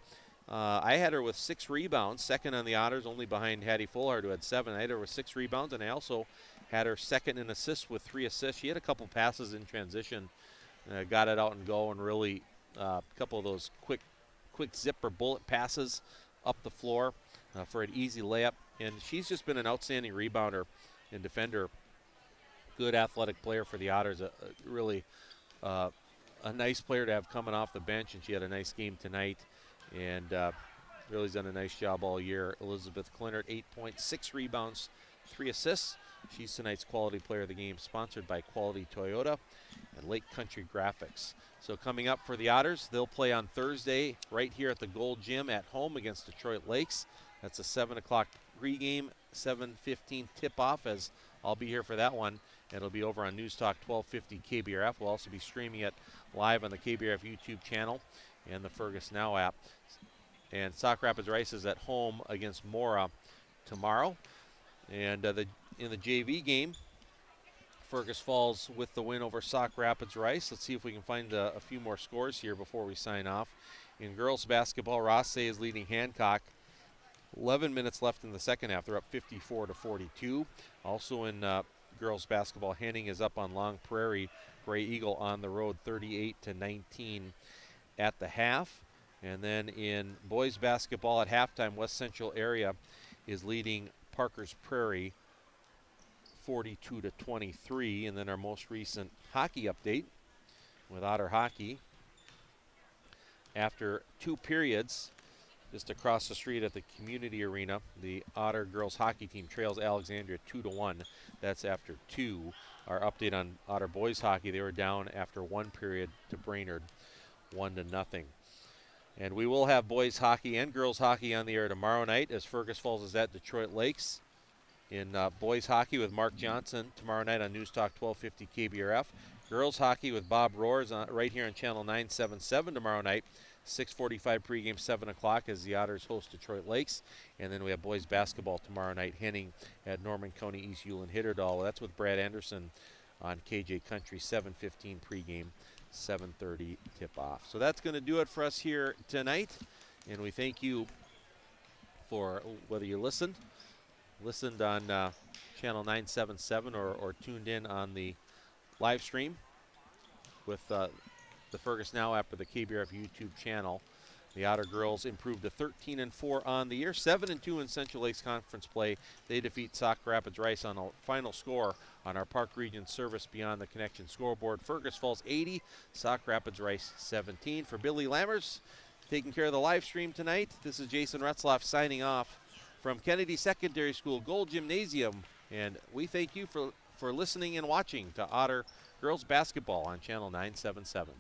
[SPEAKER 2] I had her with 6 rebounds, second on the Otters, only behind Hattie Fullhart, who had 7. I had her with 6 rebounds, and I also had her second in assists with 3 assists. She had a couple passes in transition, got it out and go, and really a couple of those quick zipper bullet passes up the floor for an easy layup. And she's just been an outstanding rebounder and defender. Good athletic player for the Otters. Really a nice player to have coming off the bench, and she had a nice game tonight. And really has done a nice job all year. Elizabeth Clinert, 8 points, 6 rebounds, 3 assists. She's tonight's quality player of the game, sponsored by Quality Toyota and Lake Country Graphics. So coming up for the Otters, they'll play on Thursday right here at the Gold Gym at home against Detroit Lakes. That's a 7 o'clock pregame, 7:15 tip-off, as I'll be here for that one. It'll be over on News Talk 1250 KBRF. We'll also be streaming it live on the KBRF YouTube channel and the Fergus Now app. And Sauk Rapids Rice is at home against Mora tomorrow. And in the JV game, Fergus Falls with the win over Sauk Rapids Rice. Let's see if we can find a few more scores here before we sign off. In girls basketball, Rossay is leading Hancock. 11 minutes left in the second half. They're up 54-42. Also in girls basketball, Henning is up on Long Prairie. Gray Eagle on the road, 38-19 at the half. And then in boys basketball at halftime, West Central area is leading Parker's Prairie 42-23. And then our most recent hockey update with Otter hockey. After 2 periods, just across the street at the community arena, the Otter girls hockey team trails Alexandria 2-1. That's after 2. Our update on Otter boys hockey, they were down after 1 period to Brainerd, 1-0. And we will have boys hockey and girls hockey on the air tomorrow night as Fergus Falls is at Detroit Lakes in boys hockey with Mark Johnson tomorrow night on News Talk 1250 KBRF. Girls hockey with Bob Roars right here on Channel 977 tomorrow night. 6:45 pregame, 7 o'clock as the Otters host Detroit Lakes. And then we have boys basketball tomorrow night, Henning at Norman County East Hewlin Hitterdal. That's with Brad Anderson on KJ Country, 7:15 pregame, 7:30 tip-off. So that's going to do it for us here tonight. And we thank you for whether you listened on Channel 977 or tuned in on the live stream with the Fergus Now app or the KBRF YouTube channel. The Otter girls improved to 13-4 on the year, 7-2 in Central Lakes Conference play. They defeat Sauk Rapids Rice on a final score on our Park Region Service Beyond the Connection scoreboard. Fergus Falls 80, Sauk Rapids Rice 17. For Billy Lammers taking care of the live stream tonight, this is Jason Retzloff signing off from Kennedy Secondary School Gold Gymnasium. And we thank you for listening and watching to Otter girls basketball on Channel 977.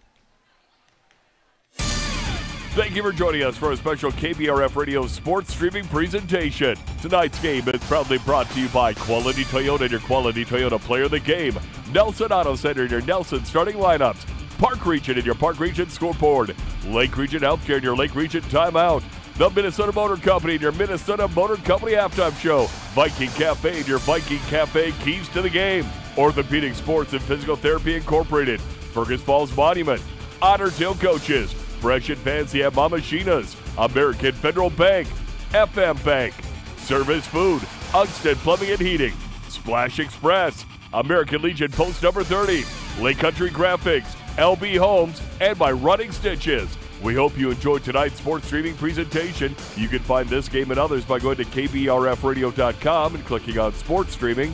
[SPEAKER 1] Thank you for joining us for a special KBRF Radio sports streaming presentation. Tonight's game is proudly brought to you by Quality Toyota and your Quality Toyota player of the game. Nelson Auto Center and your Nelson starting lineups. Park Region and your Park Region scoreboard. Lake Region Healthcare and your Lake Region timeout. The Minnesota Motor Company and your Minnesota Motor Company halftime show. Viking Cafe and your Viking Cafe keys to the game. Orthopedic Sports and Physical Therapy Incorporated. Fergus Falls Monument. Otter Tail Coaches. Fresh and Fancy at Mama Sheena's, American Federal Bank, FM Bank, Service Food, Ugsted Plumbing and Heating, Splash Express, American Legion Post number 30, Lake Country Graphics, LB Homes, and by Running Stitches. We hope you enjoyed tonight's sports streaming presentation. You can find this game and others by going to KBRFradio.com and clicking on sports streaming.